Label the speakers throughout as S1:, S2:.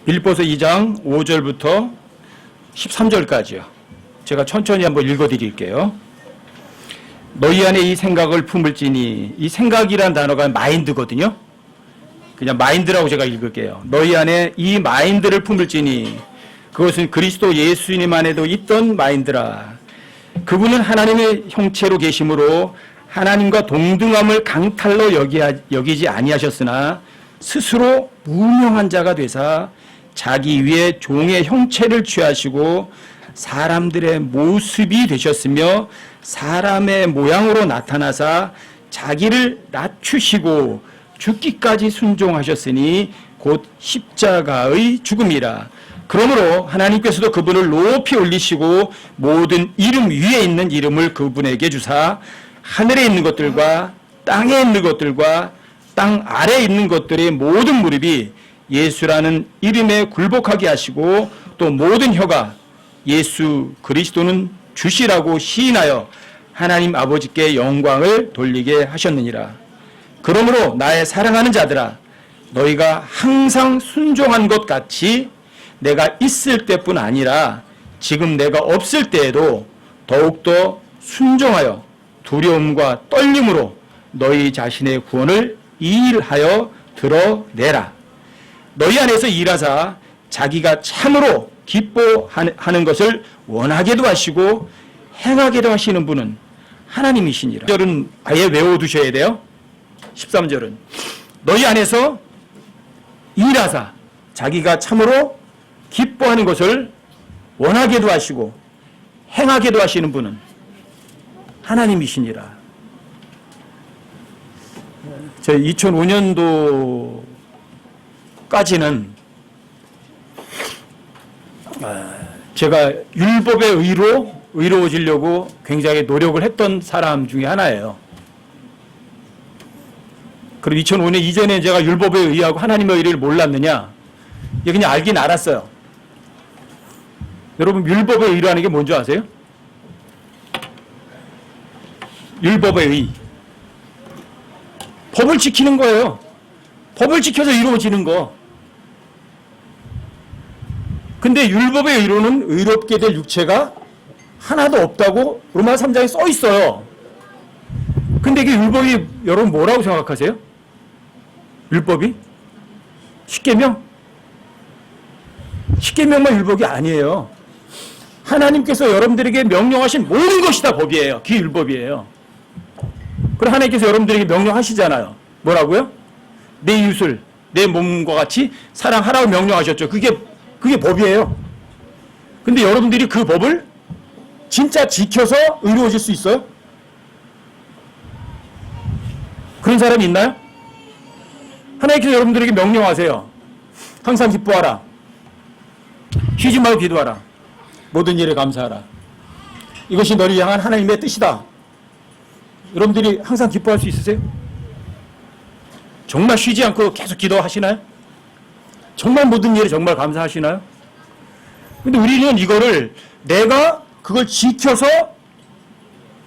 S1: 빌립보서 2장 5절부터 13절까지요. 제가 천천히 한번 읽어드릴게요. 너희 안에 이 생각을 품을지니, 이 생각이란 단어가 마인드거든요. 그냥 마인드라고 제가 읽을게요. 너희 안에 이 마인드를 품을지니 그것은 그리스도 예수님 안에도 있던 마인드라. 그분은 하나님의 형체로 계심으로 하나님과 동등함을 강탈로 여기지 아니하셨으나 스스로 무명한 자가 되사 자기 위에 종의 형체를 취하시고 사람들의 모습이 되셨으며 사람의 모양으로 나타나사 자기를 낮추시고 죽기까지 순종하셨으니 곧 십자가의 죽음이라. 그러므로 하나님께서도 그분을 높이 올리시고 모든 이름 위에 있는 이름을 그분에게 주사 하늘에 있는 것들과 땅에 있는 것들과 땅 아래에 있는 것들의 모든 무릎이 예수라는 이름에 굴복하게 하시고 또 모든 혀가 예수 그리스도는 주시라고 시인하여 하나님 아버지께 영광을 돌리게 하셨느니라. 그러므로 나의 사랑하는 자들아, 너희가 항상 순종한 것 같이 내가 있을 때뿐 아니라 지금 내가 없을 때에도 더욱더 순종하여 두려움과 떨림으로 너희 자신의 구원을 일하여 드러내라. 너희 안에서 일하사 자기가 참으로 기뻐하는 것을 원하게도 하시고 행하게도 하시는 분은 하나님이시니라. 13절은 아예 외워두셔야 돼요. 13절은 너희 안에서 일하사 자기가 참으로 기뻐하는 것을 원하게도 하시고 행하게도 하시는 분은 하나님이시니라. 저 2005년도까지는 제가 율법의 의로 의로워지려고 굉장히 노력을 했던 사람 중에 하나예요. 그럼 2005년 이전에 제가 율법에 의하고 하나님의 의를 몰랐느냐? 이게 그냥 알긴 알았어요. 여러분, 율법의 의라는 게 뭔지 아세요? 율법의 의. 법을 지키는 거예요. 법을 지켜서 이루어지는 거. 근데 율법의 의로는 의롭게 될 육체가 하나도 없다고 로마 3장에 써 있어요. 근데 이게 율법이 여러분 뭐라고 생각하세요? 율법이? 십계명? 십계명만 율법이 아니에요. 하나님께서 여러분들에게 명령하신 모든 것이 다 법이에요. 그게 율법이에요. 그럼 하나님께서 여러분들에게 명령하시잖아요. 뭐라고요? 내 이웃을 내 몸과 같이 사랑하라고 명령하셨죠. 그게 법이에요. 근데 여러분들이 그 법을 진짜 지켜서 의로워질 수 있어요? 그런 사람이 있나요? 하나님께서 여러분들에게 명령하세요. 항상 기뻐하라. 쉬지 말고 기도하라. 모든 일에 감사하라. 이것이 너를 향한 하나님의 뜻이다. 여러분들이 항상 기뻐할 수 있으세요? 정말 쉬지 않고 계속 기도하시나요? 정말 모든 일에 정말 감사하시나요? 근데 우리는 이거를 내가 그걸 지켜서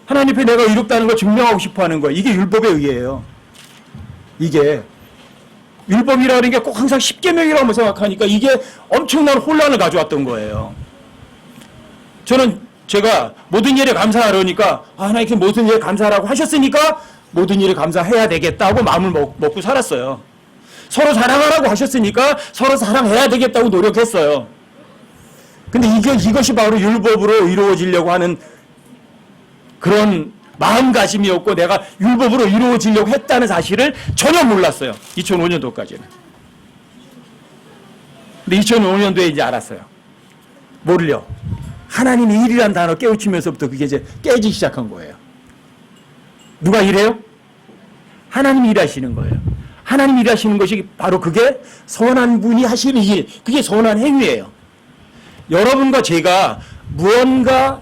S1: 하나님 앞에 내가 의롭다는 걸 증명하고 싶어 하는 거예요. 이게 율법의 의예요. 이게 율법이라는 게 꼭 항상 십계명이라고 생각하니까 이게 엄청난 혼란을 가져왔던 거예요. 저는 제가 모든 일에 감사하려니까 하나님께 모든 일에 감사하라고 하셨으니까 모든 일에 감사해야 되겠다고 마음을 먹고 살았어요. 서로 사랑하라고 하셨으니까 서로 사랑해야 되겠다고 노력했어요. 근데 이것이 바로 율법으로 이루어지려고 하는 그런 마음가짐이었고 내가 율법으로 이루어지려고 했다는 사실을 전혀 몰랐어요. 2005년도까지는. 근데 2005년도에 이제 알았어요. 뭐를요? 하나님이 일이라는 단어 깨우치면서부터 그게 이제 깨지기 시작한 거예요. 누가 일해요? 하나님이 일하시는 거예요. 하나님이 일하시는 것이 바로 그게 선한 분이 하시는 일, 그게 선한 행위예요. 여러분과 제가 무언가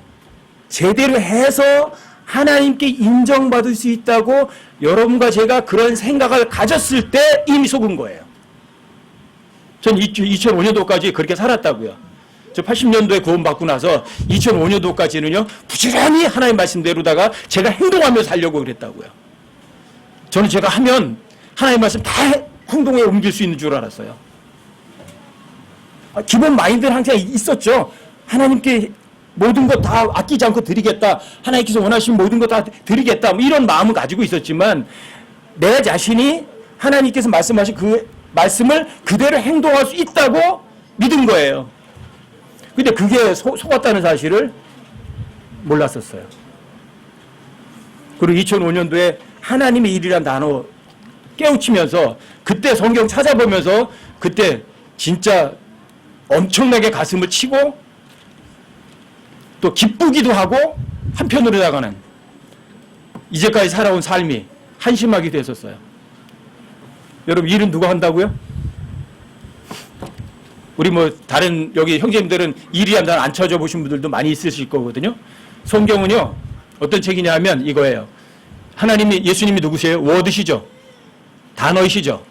S1: 제대로 해서 하나님께 인정받을 수 있다고 여러분과 제가 그런 생각을 가졌을 때 이미 속은 거예요. 전 2005년도까지 그렇게 살았다고요. 저 80년도에 구원받고 나서 2005년도까지는요, 부지런히 하나님 말씀대로다가 제가 행동하며 살려고 그랬다고요. 저는 제가 하면 하나님 말씀 다 행동에 옮길 수 있는 줄 알았어요. 기본 마인드는 항상 있었죠. 하나님께 모든 것 다 아끼지 않고 드리겠다. 하나님께서 원하시는 모든 것 다 드리겠다. 뭐 이런 마음을 가지고 있었지만 내 자신이 하나님께서 말씀하신 그 말씀을 그대로 행동할 수 있다고 믿은 거예요. 근데 그게 속았다는 사실을 몰랐었어요. 그리고 2005년도에 하나님의 일이란 단어 깨우치면서 그때 성경 찾아보면서 그때 진짜 엄청나게 가슴을 치고 또 기쁘기도 하고 한편으로 나가는 이제까지 살아온 삶이 한심하게 됐었어요. 여러분 일은 누가 한다고요? 우리 뭐 다른 여기 형제님들은 일이 한다는 안 찾아 보신 분들도 많이 있으실 거거든요. 성경은요 어떤 책이냐 하면 이거예요. 하나님이 예수님이 누구세요? 워드시죠. 단어이시죠.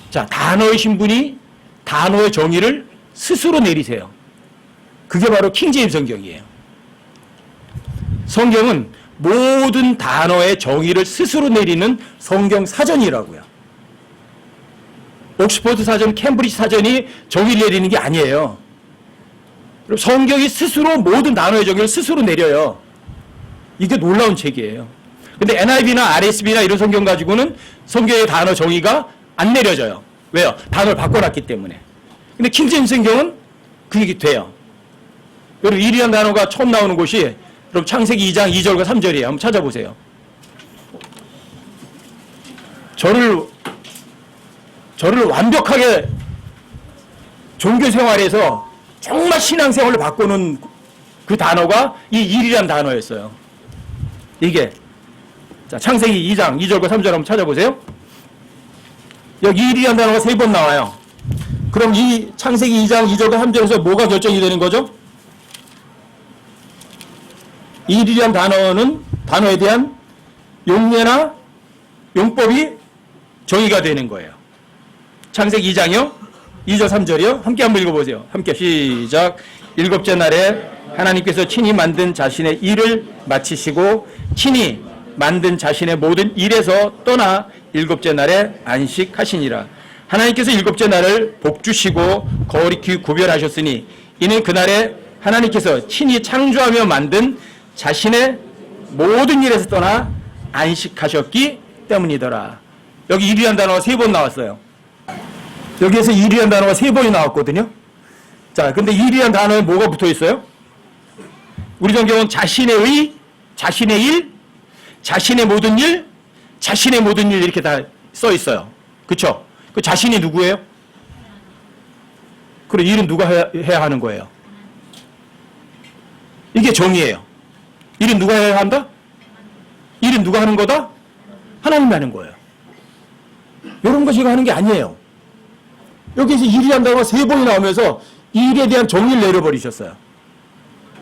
S1: 자, 단어이신 분이 단어의 정의를 스스로 내리세요. 그게 바로 킹제임스 성경이에요. 성경은 모든 단어의 정의를 스스로 내리는 성경 사전이라고요. 옥스퍼드 사전, 캠브리지 사전이 정의를 내리는 게 아니에요. 성경이 스스로 모든 단어의 정의를 스스로 내려요. 이게 놀라운 책이에요. 근데 NIV나 RSV나 이런 성경 가지고는 성경의 단어 정의가 안 내려져요. 왜요? 단어를 바꿔놨기 때문에. 근데 킹제임스 성경은 그게 돼요. 여러분 일이라는 단어가 처음 나오는 곳이 여러분 창세기 2장 2절과 3절이에요. 한번 찾아보세요. 저를 완벽하게 종교 생활에서 정말 신앙생활을 바꾸는 그 단어가 이 일이라는 단어였어요. 이게 자, 창세기 2장 2절과 3절 한번 찾아보세요. 여기 일이라는 단어가 3번 나와요. 그럼 이 창세기 2장 2절과 3절에서 뭐가 결정이 되는 거죠? 일이라는 단어에 대한 용례나 용법이 정의가 되는 거예요. 창세기 2장이요? 2절 3절이요? 함께 한번 읽어보세요. 함께 시작. 일곱째 날에 하나님께서 친히 만든 자신의 일을 마치시고 친히 만든 자신의 모든 일에서 떠나 일곱째 날에 안식하시니라. 하나님께서 일곱째 날을 복주시고 거룩히 구별하셨으니 이는 그날에 하나님께서 친히 창조하며 만든 자신의 모든 일에서 떠나 안식하셨기 때문이더라. 여기 일이라는 단어가 3번 나왔어요. 여기에서 일이라는 단어가 3번이 나왔거든요. 자, 근데 일이라는 단어에 뭐가 붙어 있어요? 우리 성경은 자신의 의, 자신의 일, 자신의 모든 일, 자신의 모든 일 이렇게 다 써 있어요. 그쵸? 그 자신이 누구예요? 그럼 일은 누가 해야 하는 거예요? 이게 정의예요. 일은 누가 해야 한다? 일은 누가 하는 거다? 하나님이 하는 거예요. 이런 거 제가 하는 게 아니에요. 여기서 일이 한다고 3번이 나오면서 일에 대한 정의를 내려버리셨어요.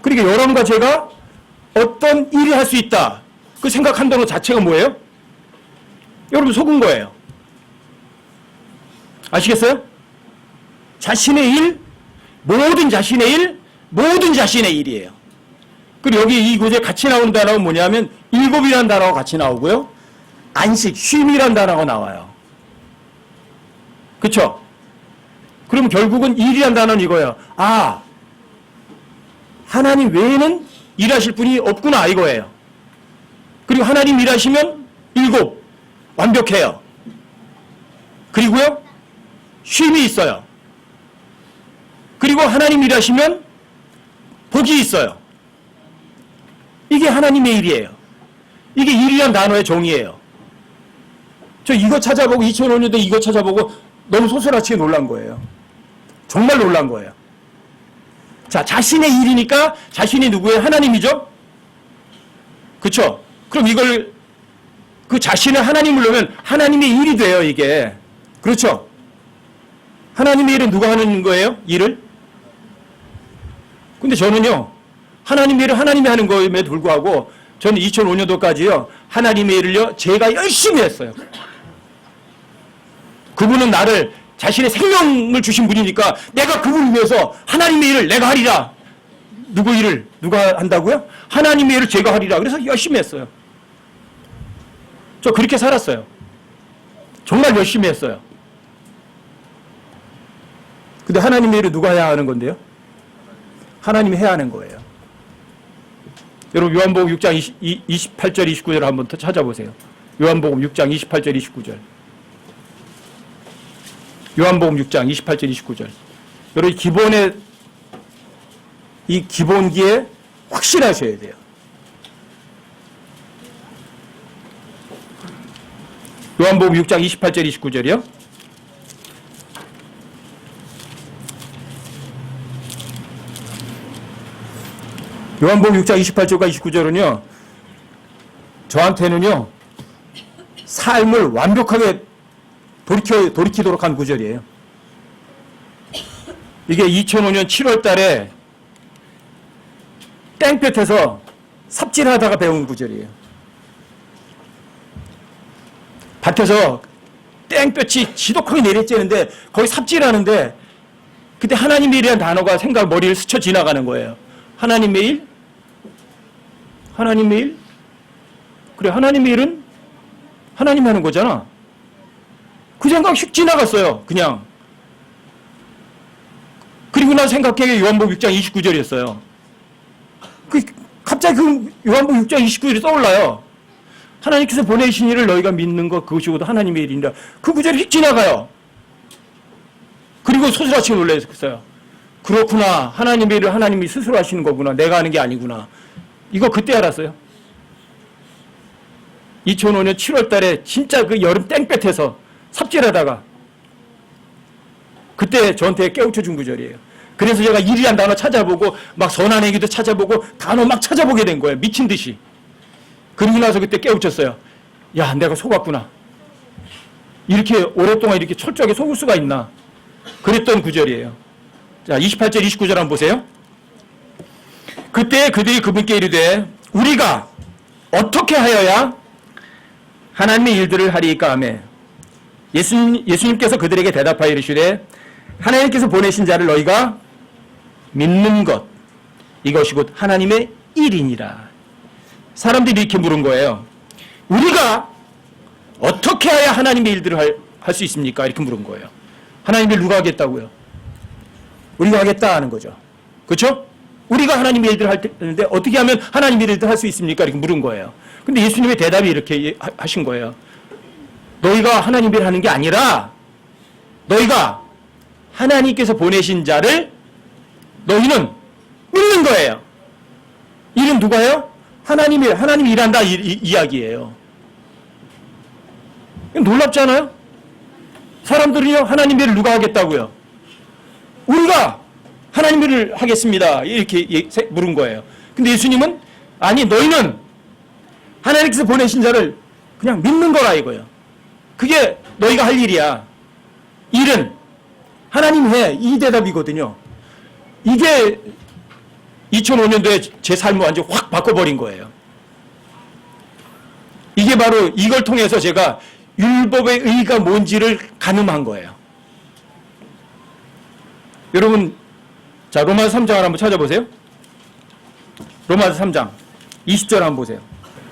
S1: 그러니까 여러분과 제가 어떤 일을 할 수 있다. 그 생각한다는 것 자체가 뭐예요? 여러분 속은 거예요. 아시겠어요? 자신의 일, 모든 자신의 일, 모든 자신의 일이에요. 그리고 여기 이 구절에 같이 나오는 단어가 뭐냐면 일곱이라는 단어가 같이 나오고요. 안식, 쉼이라는 단어가 나와요. 그쵸? 그럼 결국은 일이라는 단어는 이거예요. 아, 하나님 외에는 일하실 분이 없구나 이거예요. 그리고 하나님 일하시면 일곱, 완벽해요. 그리고요, 쉼이 있어요. 그리고 하나님 일하시면 복이 있어요. 이게 하나님의 일이에요. 이게 일이란 단어의 정의예요. 저 이거 찾아보고 2005년도에 이거 찾아보고 너무 소스라치게 놀란 거예요. 정말 놀란 거예요. 자, 자신의 일이니까 자신이 누구예요? 하나님이죠? 그쵸? 그럼 이걸 그 자신을 하나님을 놓으면 하나님의 일이 돼요, 이게. 그렇죠? 하나님의 일은 누가 하는 거예요? 일을? 근데 저는요, 하나님의 일을 하나님이 하는 거임에도 불구하고 저는 2005년도까지요, 하나님의 일을요, 제가 열심히 했어요. 그분은 나를 자신의 생명을 주신 분이니까 내가 그분을 위해서 하나님의 일을 내가 하리라. 누구 일을 누가 한다고요? 하나님의 일을 제가 하리라. 그래서 열심히 했어요. 저 그렇게 살았어요. 정말 열심히 했어요. 근데 하나님의 일을 누가 해야 하는 건데요? 하나님이 해야 하는 거예요. 여러분 요한복음 6장 28절 29절 한번 더 찾아보세요. 요한복음 6장 28절 29절. 요한복음 6장 28절 29절. 여러분 이 기본기에 확실하셔야 돼요. 요한복음 6장 28절 29절이요. 요한복음 6장 28절과 29절은요. 저한테는요. 삶을 완벽하게 돌이키도록 한 구절이에요. 이게 2005년 7월 달에 땡볕에서 삽질하다가 배운 구절이에요. 밭에서 땡볕이 지독하게 내리쬐는데 거기 삽질하는데 그때 하나님의 일이라는 단어가 머리를 스쳐 지나가는 거예요. 하나님의 일? 하나님의 일? 그래, 하나님의 일은 하나님이 하는 거잖아. 그 생각 휙 지나갔어요. 그냥. 그리고 나 생각해 요한복음 6장 29절이었어요. 갑자기 그 요한복음 6장 29절이 떠올라요. 하나님께서 보내신 일을 너희가 믿는 것 그것이 곧 하나님의 일이라. 그 구절이 휙 지나가요. 그리고 소스라치게 놀랐어요. 그렇구나. 하나님의 일을 하나님이 스스로 하시는 거구나. 내가 하는 게 아니구나. 이거 그때 알았어요. 2005년 7월 달에 진짜 그 여름 땡볕에서 삽질하다가 그때 저한테 깨우쳐 준 구절이에요. 그래서 제가 일이란 단어 찾아보고 막 선한 얘기도 찾아보고 단어 막 찾아보게 된 거예요. 미친 듯이. 그러고 나서 그때 깨우쳤어요. 야, 내가 속았구나. 이렇게 오랫동안 이렇게 철저하게 속을 수가 있나. 그랬던 구절이에요. 자, 28절 29절 한번 보세요. 그때 그들이 그분께 이르되 우리가 어떻게 하여야 하나님의 일들을 하리이까 하매 예수님께서 그들에게 대답하여 이르시되 하나님께서 보내신 자를 너희가 믿는 것 이것이 곧 하나님의 일이니라. 사람들이 이렇게 물은 거예요. 우리가 어떻게 해야 하나님의 일들을 할 수 있습니까? 이렇게 물은 거예요. 하나님의 일 누가 하겠다고요? 우리가 하겠다 하는 거죠. 그렇죠? 우리가 하나님의 일들을 할 텐데 어떻게 하면 하나님의 일들을 할 수 있습니까? 이렇게 물은 거예요. 근데 예수님의 대답이 이렇게 하신 거예요. 너희가 하나님의 일을 하는 게 아니라 너희가 하나님께서 보내신 자를 너희는 믿는 거예요. 일은 누가 해요? 하나님이 일한다 이야기예요. 놀랍잖아요? 사람들은요, 하나님의 일을 누가 하겠다고요? 우리가 하나님의 일을 하겠습니다. 이렇게 물은 거예요. 근데 예수님은 아니, 너희는 하나님께서 보내신 자를 그냥 믿는 거라 이거예요. 그게 너희가 할 일이야. 일은 하나님 해. 이 대답이거든요. 이게 2005년도에 제 삶을 완전 확 바꿔버린 거예요. 이게 바로 이걸 통해서 제가 율법의 의의가 뭔지를 가늠한 거예요. 여러분, 자, 로마서 3장을 한번 찾아보세요. 로마서 3장 20절 한번 보세요.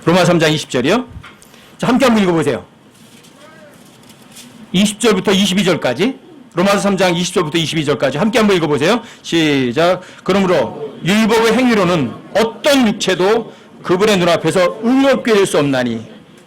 S1: 로마서 3장 20절이요. 자, 함께 한번 읽어보세요. 20절부터 22절까지. 로마서 3장 20절부터 22절까지 함께 한번 읽어보세요. 시작. 그러므로 율법의 행위로는 어떤 육체도 그분의 눈앞에서 의롭게 될 수 없나니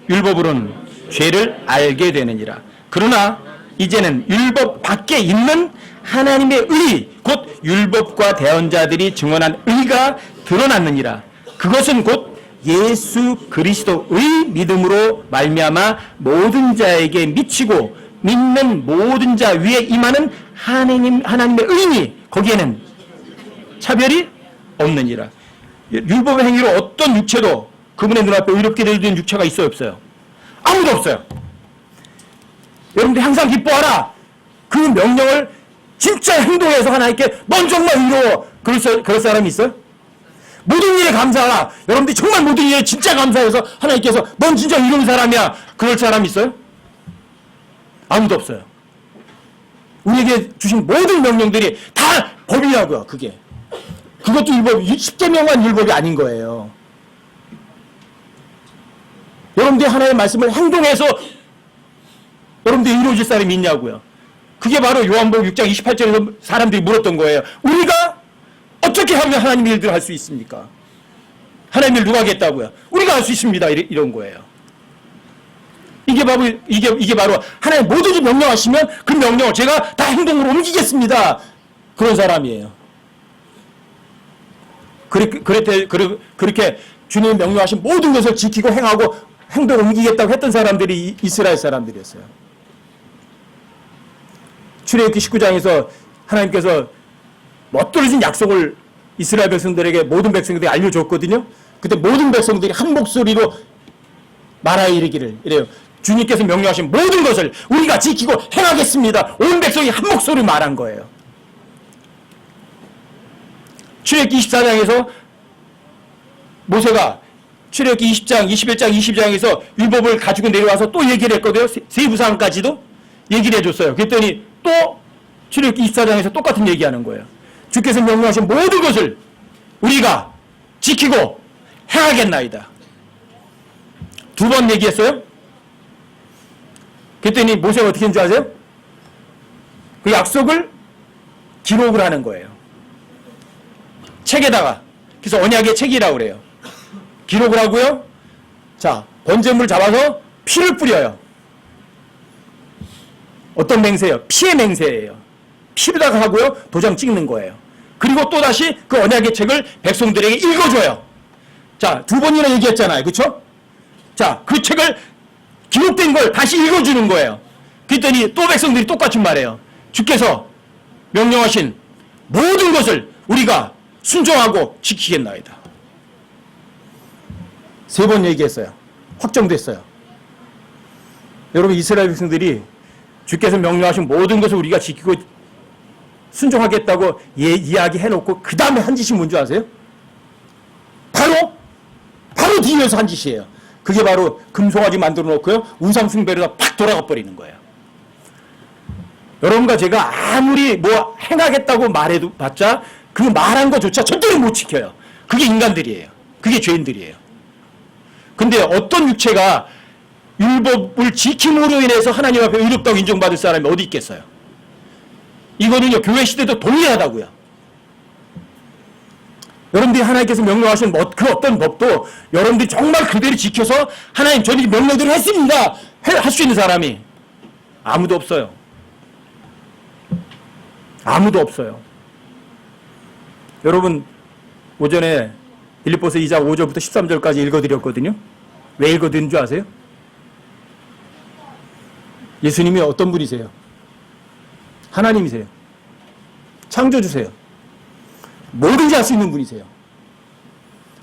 S1: 율법으로는 죄를 알게 되느니라. 그러나 이제는 율법 밖에 있는 하나님의 의, 곧 율법과 대언자들이 증언한 의가 드러났느니라. 그것은 곧 예수 그리스도의 믿음으로 말미암아 모든 자에게 미치고 믿는 모든 자 위에 임하는 하나님의 의니 거기에는 차별이 없느니라. 율법의 행위로 어떤 육체도 그분의 눈앞에 의롭게 되는 육체가 있어요, 없어요? 아무도 없어요. 여러분들 항상 기뻐하라. 그 명령을 진짜 행동해서 하나님께 넌 정말 의로워. 그럴 사람이 있어요? 모든 일에 감사하라. 여러분들이 정말 모든 일에 진짜 감사해서 하나님께서 넌 진짜 의로운 사람이야. 그럴 사람 있어요? 아무도 없어요. 우리에게 주신 모든 명령들이 다 법이라고요. 그것도 율법, 10계명만 율법이 아닌 거예요. 여러분들이 하나님의 말씀을 행동해서 여러분들이 이루어질 사람이 있냐고요. 그게 바로 요한복음 6장 28절에서 사람들이 물었던 거예요. 우리가 어떻게 하면 하나님의 일들을 할 수 있습니까? 하나님의 일 누가 하겠다고요? 우리가 할 수 있습니다. 이런 거예요. 이게 바로 하나님 뭐든지 명령하시면 그 명령을 제가 다 행동으로 옮기겠습니다. 그런 사람이에요. 그렇게 주님이 명령하신 모든 것을 지키고 행하고 행동을 옮기겠다고 했던 사람들이 이스라엘 사람들이었어요. 출애굽기 19장에서 하나님께서 멋들어진 약속을 이스라엘 백성들에게 모든 백성들이 알려줬거든요. 그때 모든 백성들이 한 목소리로 말하여 이르기를 이래요. 주님께서 명령하신 모든 것을 우리가 지키고 행하겠습니다. 온 백성이 한 목소리로 말한 거예요. 출애굽기 24장에서 모세가 출애굽기 20장, 21장, 22장에서 율법을 가지고 내려와서 또 얘기를 했거든요. 세부사항까지도 얘기를 해줬어요. 그랬더니 또 출애굽기 24장에서 똑같은 얘기하는 거예요. 주께서 명령하신 모든 것을 우리가 지키고 행하겠나이다. 두 번 얘기했어요. 그랬더니 모세가 어떻게 했는지 아세요? 그 약속을 기록을 하는 거예요. 책에다가. 그래서 언약의 책이라고 그래요. 기록을 하고요. 자, 번제물 잡아서 피를 뿌려요. 어떤 맹세예요? 피의 맹세예요. 피로다가 하고요. 도장 찍는 거예요. 그리고 또다시 그 언약의 책을 백성들에게 읽어줘요. 자, 두 번이나 얘기했잖아요. 그렇죠? 자, 그 책을 기록된 걸 다시 읽어주는 거예요. 그랬더니 또 백성들이 똑같은 말이에요. 주께서 명령하신 모든 것을 우리가 순종하고 지키겠나이다. 세 번 얘기했어요. 확정됐어요. 여러분, 이스라엘 백성들이 주께서 명령하신 모든 것을 우리가 지키고 순종하겠다고 이야기해놓고 그 다음에 한 짓이 뭔지 아세요? 바로 뒤에서 한 짓이에요. 그게 바로 금송아지 만들어 놓고요. 우상 숭배로 팍 돌아가 버리는 거예요. 여러분과 제가 아무리 뭐 행하겠다고 말해도 봤자 그 말한 것조차 절대로 못 지켜요. 그게 인간들이에요. 그게 죄인들이에요. 근데 어떤 육체가 율법을 지킴으로 인해서 하나님 앞에 의롭다고 인정받을 사람이 어디 있겠어요? 이거는요, 교회 시대도 동일하다고요. 여러분들이 하나님께서 명령하신 그 어떤 법도 여러분들이 정말 그대로 지켜서 하나님 저는 명령대로 했습니다. 할 수 있는 사람이 아무도 없어요. 아무도 없어요. 여러분, 오전에 빌립보서 2장 5절부터 13절까지 읽어드렸거든요. 왜 읽어드린 줄 아세요? 예수님이 어떤 분이세요? 하나님이세요. 창조주세요. 뭐든지 할 수 있는 분이세요.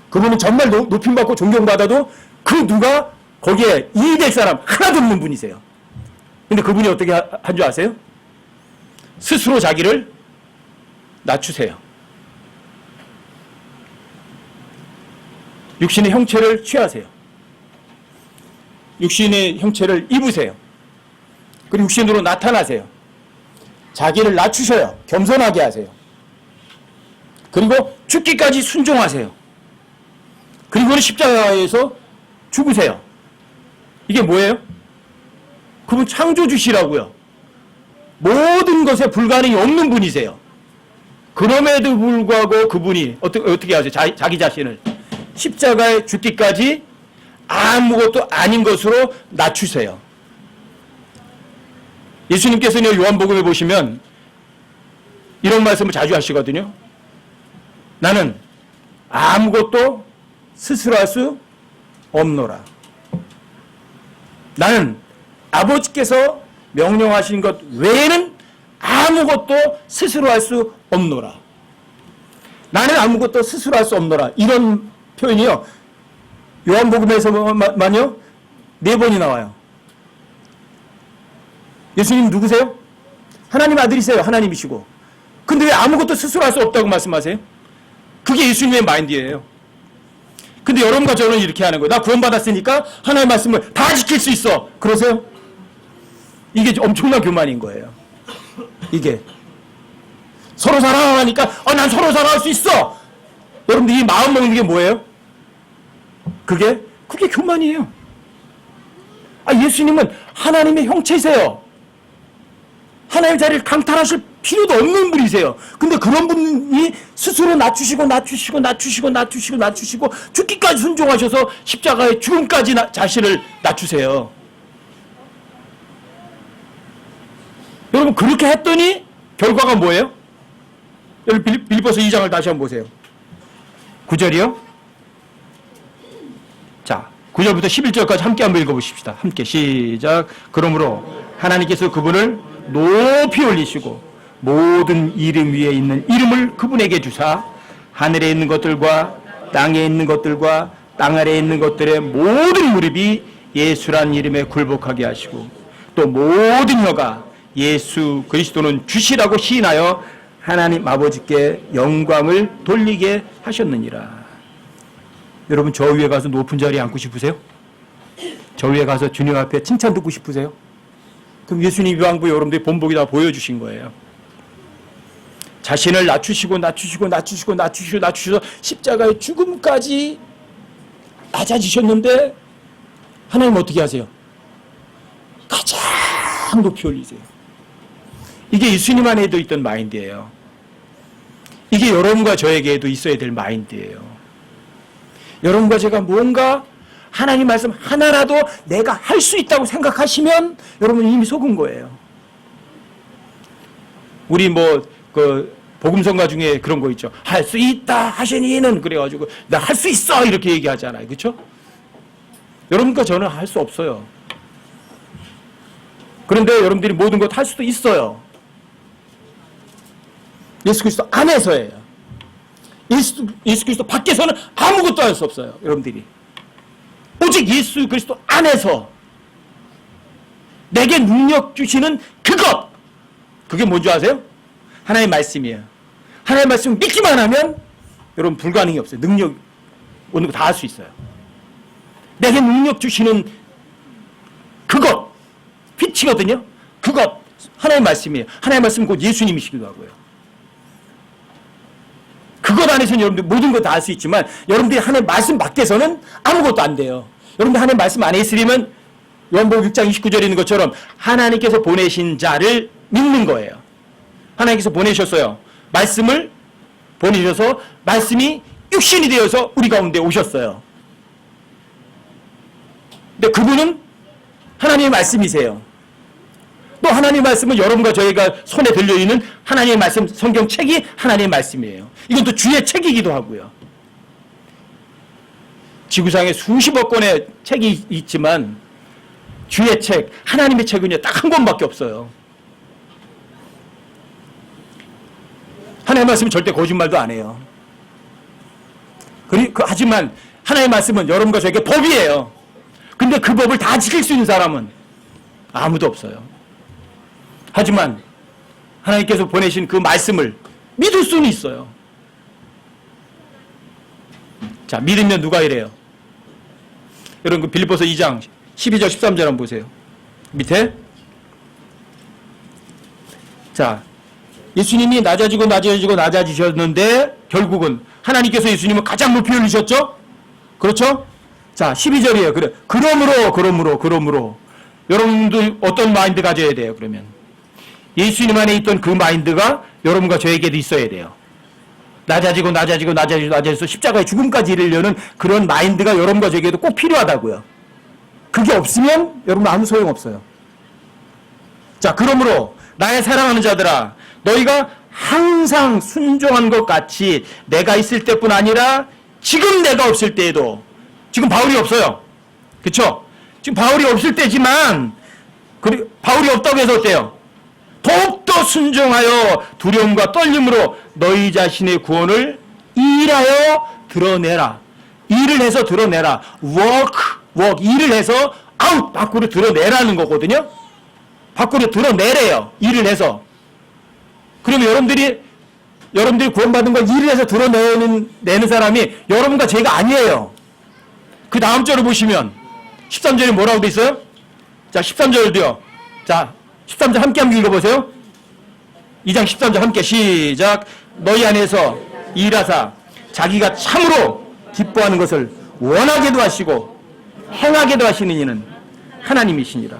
S1: 그분은 정말 높임받고 존경받아도 그 누가 거기에 이의될 사람 하나도 없는 분이세요. 근데 그분이 어떻게 한 줄 아세요? 스스로 자기를 낮추세요. 육신의 형체를 취하세요. 육신의 형체를 입으세요. 그리고 육신으로 나타나세요. 자기를 낮추셔요. 겸손하게 하세요. 그리고 죽기까지 순종하세요. 그리고는 십자가에서 죽으세요. 이게 뭐예요? 그분 창조주시라고요. 모든 것에 불가능이 없는 분이세요. 그럼에도 불구하고 그분이 어떻게 하세요? 자기 자신을 십자가에 죽기까지 아무것도 아닌 것으로 낮추세요. 예수님께서는 요한복음에 보시면 이런 말씀을 자주 하시거든요. 나는 아무것도 스스로 할 수 없노라. 나는 아버지께서 명령하신 것 외에는 아무것도 스스로 할 수 없노라. 나는 아무것도 스스로 할 수 없노라. 이런 표현이요. 요한복음에서만요 4번이 나와요. 예수님 누구세요? 하나님 아들이세요. 하나님이시고. 근데 왜 아무것도 스스로 할 수 없다고 말씀하세요? 그게 예수님의 마인드예요. 근데 여러분과 저는 이렇게 하는 거예요. 나 구원받았으니까 하나님의 말씀을 다 지킬 수 있어. 그러세요? 이게 엄청난 교만인 거예요. 이게. 서로 사랑하니까 난 서로 사랑할 수 있어. 여러분들 이 마음 먹는 게 뭐예요? 그게 교만이에요. 예수님은 하나님의 형체세요. 하나님 자리를 강탈하실 필요도 없는 분이세요. 근데 그런 분이 스스로 낮추시고 죽기까지 순종하셔서 십자가의 죽음까지 자신을 낮추세요. 여러분 그렇게 했더니 결과가 뭐예요? 여러분 빌립보서 2장을 다시 한번 보세요. 9절이요. 자, 9절부터 11절까지 함께 한번 읽어보십시다. 함께 시작. 그러므로 하나님께서 그분을 높이 올리시고 모든 이름 위에 있는 이름을 그분에게 주사 하늘에 있는 것들과 땅에 있는 것들과 땅 아래에 있는 것들의 모든 무릎이 예수란 이름에 굴복하게 하시고 또 모든 혀가 예수 그리스도는 주시라고 시인하여 하나님 아버지께 영광을 돌리게 하셨느니라. 여러분 저 위에 가서 높은 자리에 앉고 싶으세요? 저 위에 가서 주님 앞에 칭찬 듣고 싶으세요? 그럼 예수님 위왕부 여러분들이 본보기 다 보여주신 거예요. 자신을 낮추시고 십자가의 죽음까지 낮아지셨는데 하나님 어떻게 하세요? 가장 높이 올리세요. 이게 예수님 안에도 있던 마인드예요. 이게 여러분과 저에게도 있어야 될 마인드예요. 여러분과 제가 뭔가 하나님 말씀 하나라도 내가 할 수 있다고 생각하시면 여러분 이미 속은 거예요. 우리 복음성가 중에 그런 거 있죠. 할 수 있다 하시니는 그래가지고 나 할 수 있어 이렇게 얘기하잖아요. 그렇죠? 여러분과 저는 할 수 없어요. 그런데 여러분들이 모든 것 할 수도 있어요. 예수 그리스도 안에서예요. 예수 그리스도 밖에서는 아무것도 할 수 없어요. 여러분들이. 오직 예수 그리스도 안에서 내게 능력 주시는 그것. 그게 뭔지 아세요? 하나님의 말씀이에요. 하나님의 말씀을 믿기만 하면 여러분 불가능이 없어요. 능력 오는 거 다 할 수 있어요. 내게 능력 주시는 그것. 빛이거든요. 그것. 하나님의 말씀이에요. 하나님의 말씀은 곧 예수님이시기도 하고요. 그것 안에서는 여러분들 모든 거 다 할 수 있지만 여러분들이 하나님의 말씀 밖에서는 아무것도 안 돼요. 여러분들 하나님의 말씀 안에 있으려면 요한복음 6장 29절에 있는 것처럼 하나님께서 보내신 자를 믿는 거예요. 하나님께서 보내셨어요. 말씀을 보내셔서 말씀이 육신이 되어서 우리 가운데 오셨어요. 근데 그분은 하나님의 말씀이세요. 또 하나님의 말씀은 여러분과 저희가 손에 들려있는 하나님의 말씀 성경책이 하나님의 말씀이에요. 이건 또 주의 책이기도 하고요. 지구상에 수십억 권의 책이 있지만 주의 책, 하나님의 책은요 딱 한 권밖에 없어요. 하나님의 말씀은 절대 거짓말도 안 해요. 하지만 하나님의 말씀은 여러분과 저에게 법이에요. 근데 그 법을 다 지킬 수 있는 사람은 아무도 없어요. 하지만 하나님께서 보내신 그 말씀을 믿을 수는 있어요. 자, 믿으면 누가 이래요? 여러분 그 빌립보서 2장 12절 13절 한번 보세요. 밑에 자, 예수님이 낮아지셨는데 결국은 하나님께서 예수님을 가장 높이 올리셨죠? 그렇죠? 자, 12절이에요. 그래. 그러므로 여러분들 어떤 마인드 가져야 돼요? 그러면 예수님 안에 있던 그 마인드가 여러분과 저에게도 있어야 돼요. 낮아지고 십자가의 죽음까지 이르려는 그런 마인드가 여러분과 저에게도 꼭 필요하다고요. 그게 없으면 여러분 아무 소용 없어요. 자, 그러므로 나의 사랑하는 자들아, 너희가 항상 순종한 것 같이 내가 있을 때뿐 아니라 지금 내가 없을 때에도, 지금 바울이 없어요. 그렇죠? 지금 바울이 없을 때지만 바울이 없다고 해서 어때요? 더욱더 순종하여 두려움과 떨림으로 너희 자신의 구원을 일하여 드러내라. 일을 해서 드러내라. work, 일을 해서 out, 밖으로 드러내라는 거거든요. 밖으로 드러내래요. 일을 해서. 그러면 여러분들이 구원받은 걸 일을 해서 드러내는 사람이 여러분과 제가 아니에요. 그 다음 절을 보시면 13절에 뭐라고 돼 있어요? 자, 13절도요. 자, 13절 함께 읽어보세요. 2장 13절 함께 시작. 너희 안에서 일하사 자기가 참으로 기뻐하는 것을 원하게도 하시고 행하게도 하시는 이는 하나님이시니라.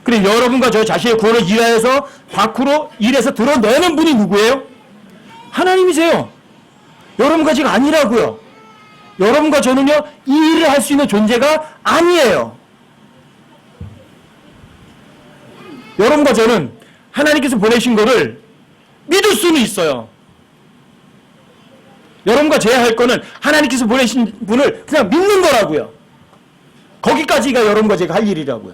S1: 그래 여러분과 저 자신의 구원을 일하여서 밖으로 일해서 드러내는 분이 누구예요? 하나님이세요. 여러분과 제가 아니라고요. 여러분과 저는요 이 일을 할 수 있는 존재가 아니에요. 여러분과 저는 하나님께서 보내신 것을 믿을 수는 있어요. 여러분과 제가 할 거는 하나님께서 보내신 분을 그냥 믿는 거라고요. 거기까지가 여러분과 제가 할 일이라고요.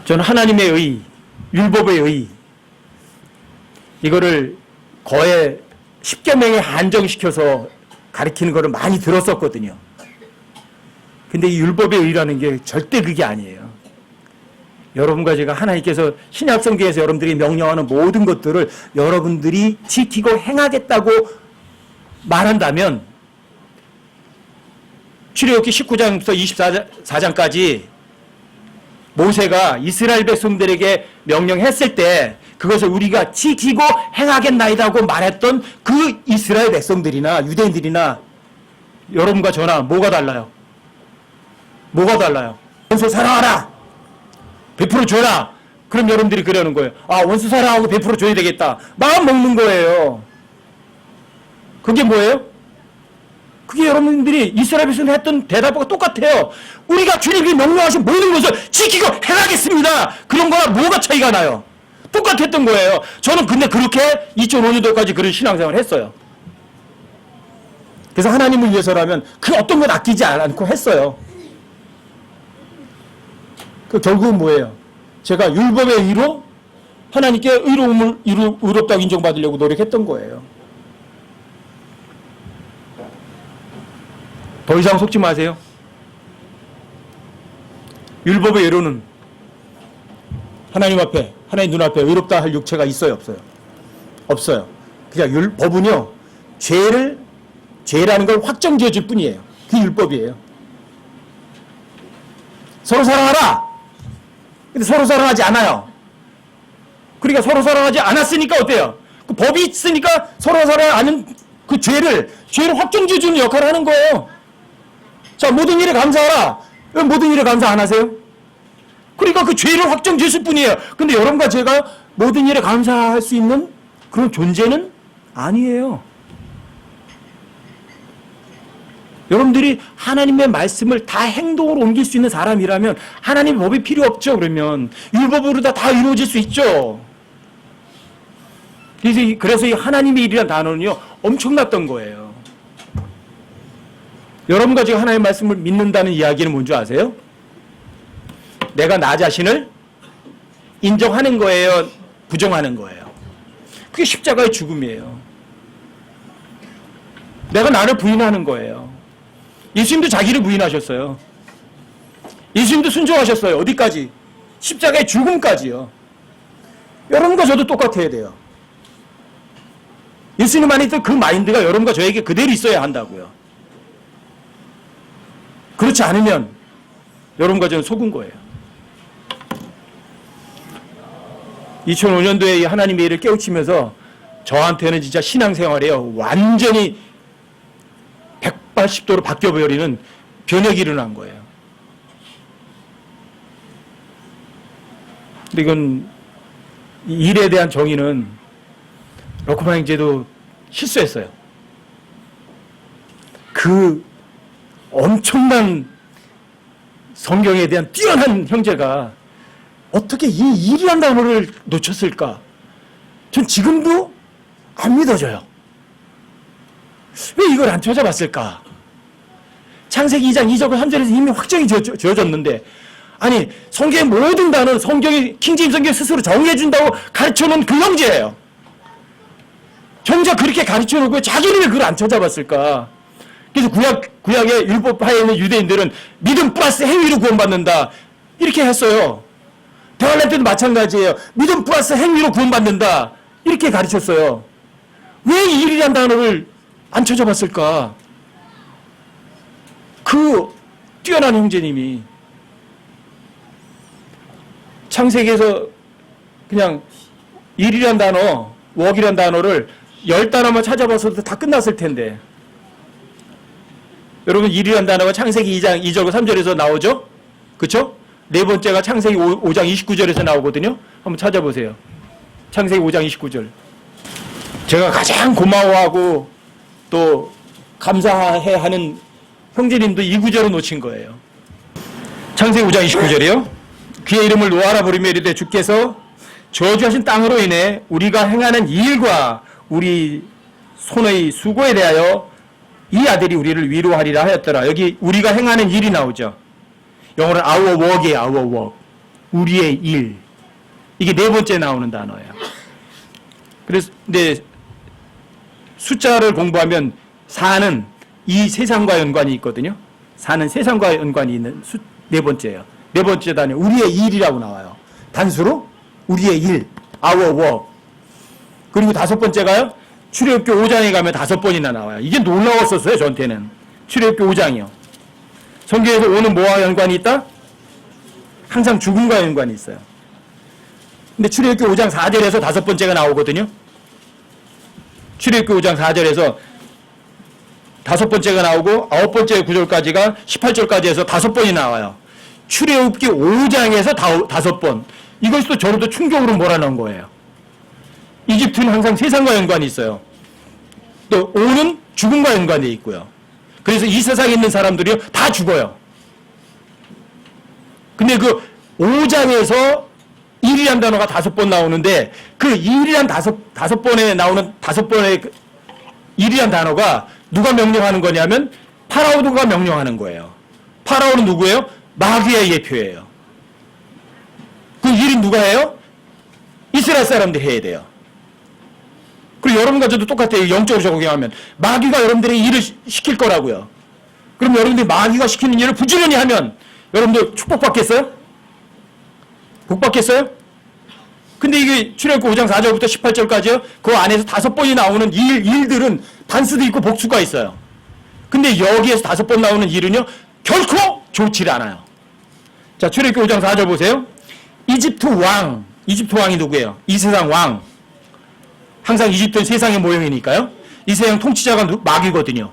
S1: 저는 하나님의 의, 율법의 의, 이거를 거의 10계명에 한정시켜서 가리키는 거를 많이 들었었거든요. 근데 이 율법의 의라는 게 절대 그게 아니에요. 여러분과 제가 하나님께서 신약 성경에서 여러분들이 명령하는 모든 것들을 여러분들이 지키고 행하겠다고 말한다면 출애굽기 19장부터 24장까지 모세가 이스라엘 백성들에게 명령했을 때 그것을 우리가 지키고 행하겠나이다고 말했던 그 이스라엘 백성들이나 유대인들이나 여러분과 저나 뭐가 달라요? 뭐가 달라요? 원수 사랑하라! 베풀어 줘라! 그럼 여러분들이 그러는 거예요. 아, 원수 사랑하고 베풀어 줘야 되겠다. 마음 먹는 거예요. 그게 뭐예요? 그게 여러분들이 이스라엘 백성들이 했던 대답과 똑같아요. 우리가 주님이 명령하신 모든 것을 지키고 행하겠습니다. 그런 거랑 뭐가 차이가 나요? 똑같았던 거예요. 저는 근데 그렇게 2005년도까지 그런 신앙생활을 했어요. 그래서 하나님을 위해서라면 그 어떤 것 아끼지 않고 했어요. 그 결국은 뭐예요? 제가 율법의 의로 하나님께 의롭다고 인정받으려고 노력했던 거예요. 더 이상 속지 마세요. 율법의 의로는 하나님 앞에, 하나님 눈앞에 의롭다 할 육체가 있어요, 없어요? 없어요. 그냥 법은요, 죄라는 걸 확정지어 줄 뿐이에요. 그게 율법이에요. 서로 사랑하라! 근데 서로 사랑하지 않아요. 그러니까 서로 사랑하지 않았으니까 어때요? 그 법이 있으니까 서로 사랑하는 그 죄를 확정지어 주는 역할을 하는 거예요. 자, 모든 일에 감사하라. 왜 모든 일에 감사 안 하세요? 그러니까 그 죄를 확정지었을 뿐이에요. 근데 여러분과 제가 모든 일에 감사할 수 있는 그런 존재는 아니에요. 여러분들이 하나님의 말씀을 다 행동으로 옮길 수 있는 사람이라면 하나님의 법이 필요 없죠. 그러면 율법으로 다 이루어질 수 있죠. 그래서 이 하나님의 일이라는 단어는요 엄청났던 거예요. 여러분과 지금 하나님의 말씀을 믿는다는 이야기는 뭔지 아세요? 내가 나 자신을 인정하는 거예요, 부정하는 거예요. 그게 십자가의 죽음이에요. 내가 나를 부인하는 거예요. 예수님도 자기를 부인하셨어요. 예수님도 순종하셨어요. 어디까지? 십자가의 죽음까지요. 여러분과 저도 똑같아야 돼요. 예수님 안에 있던 그 마인드가 여러분과 저에게 그대로 있어야 한다고요. 그렇지 않으면 여러분과 저는 속은 거예요. 2005년도에 하나님의 일을 깨우치면서 저한테는 진짜 신앙생활이에요. 완전히 180도로 바뀌어버리는 변혁이 일어난 거예요. 근데 이건 일에 대한 정의는 러크만 형제도 실수했어요. 그 엄청난 성경에 대한 뛰어난 형제가 어떻게 이 일이란 단어를 놓쳤을까? 전 지금도 안 믿어져요. 왜 이걸 안 찾아봤을까? 창세기 2장 2절 3절에서 이미 확정이 지어졌는데 아니 성경의 모든 단어는 성경이 킹제임스 성경이 스스로 정해준다고 가르쳐놓은 그 형제예요. 정작 그렇게 가르쳐놓고 자기는 왜 그걸 안 찾아봤을까? 그래서 구약의 율법하에 있는 유대인들은 믿음 플러스 행위로 구원받는다 이렇게 했어요. 대환란 때도 마찬가지예요. 믿음 플러스 행위로 구원받는다 이렇게 가르쳤어요. 왜 이 일이란 단어를 안 찾아봤을까? 그 뛰어난 형제님이 창세기에서 그냥 일이란 단어, 웍이란 단어를 10단어만 찾아봤어도 다 끝났을 텐데 여러분 일이란 단어가 창세기 2장 2절과 3절에서 나오죠? 그쵸? 네 번째가 창세기 5장 29절에서 나오거든요. 한번 찾아보세요. 창세기 5장 29절. 제가 가장 고마워하고 또 감사해하는 형제님도 이 구절을 놓친 거예요. 창세기 5장 29절이요. 그의 이름을 노아라 부르며 이르되 주께서 저주하신 땅으로 인해 우리가 행하는 일과 우리 손의 수고에 대하여 이 아들이 우리를 위로하리라 하였더라. 여기 우리가 행하는 일이 나오죠. 영어로는 our work이에요. our work. 우리의 일. 이게 네 번째 나오는 단어예요. 그래서 근데 숫자를 공부하면 4는 이 세상과 연관이 있거든요. 4는 세상과 연관이 있는 네 번째예요. 네 번째 단어 우리의 일이라고 나와요. 단수로 우리의 일, our work. 그리고 다섯 번째가요. 출애굽기 5장에 가면 5번이나 나와요. 이게 놀라웠었어요. 저한테는. 출애굽기 5장이요. 성경에서 오는 뭐와 연관이 있다? 항상 죽음과 연관이 있어요. 근데 출애굽기 5장 4절에서 5번째가 나오거든요. 출애굽기 5장 4절에서 5번째가 나오고 9번째 구절까지가 18절까지 해서 5번이 나와요. 출애굽기 5장에서 5번. 이것이 또 저를 또 충격으로 몰아넣은 거예요. 이집트는 항상 세상과 연관이 있어요. 또 오는 죽음과 연관이 있고요. 그래서 이 세상에 있는 사람들이 다 죽어요. 근데 그 5장에서 일이란 단어가 5번 나오는데 그 일이란 다섯 번에 나오는 5번의 그 일이란 단어가 누가 명령하는 거냐면 파라오가 명령하는 거예요. 파라오는 누구예요? 마귀의 예표예요. 그 일은 누가 해요? 이스라엘 사람들이 해야 돼요. 그리고 여러분과 저도 똑같아요. 영적으로 적용하면 마귀가 여러분들의 일을 시킬 거라고요. 그럼 여러분들이 마귀가 시키는 일을 부지런히 하면 여러분들 축복받겠어요? 복받겠어요? 근데 이게 출애굽기 5장 4절부터 18절까지요. 그 안에서 5번이 나오는 일들은 단수도 있고 복수가 있어요. 근데 여기에서 5번 나오는 일은요. 결코 좋지 않아요. 자, 출애굽기 5장 4절 보세요. 이집트 왕이 누구예요? 이 세상 왕. 항상 이집트는 세상의 모형이니까요. 이 세상 통치자가 마귀거든요.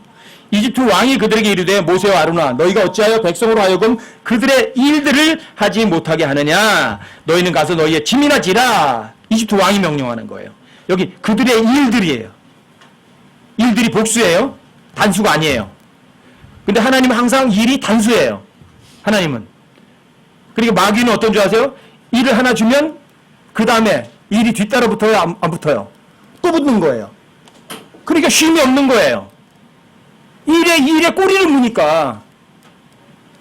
S1: 이집트 왕이 그들에게 이르되 모세와 아론아 너희가 어찌하여 백성으로 하여금 그들의 일들을 하지 못하게 하느냐. 너희는 가서 너희의 짐이나 지라. 이집트 왕이 명령하는 거예요. 여기 그들의 일들이에요. 일들이 복수예요. 단수가 아니에요. 근데 하나님은 항상 일이 단수예요. 하나님은. 그리고 마귀는 어떤 줄 아세요? 일을 하나 주면 그 다음에 일이 뒤따라 붙어요? 안 붙어요? 또 붙는 거예요. 그러니까 쉼이 없는 거예요. 일에 꼬리를 무니까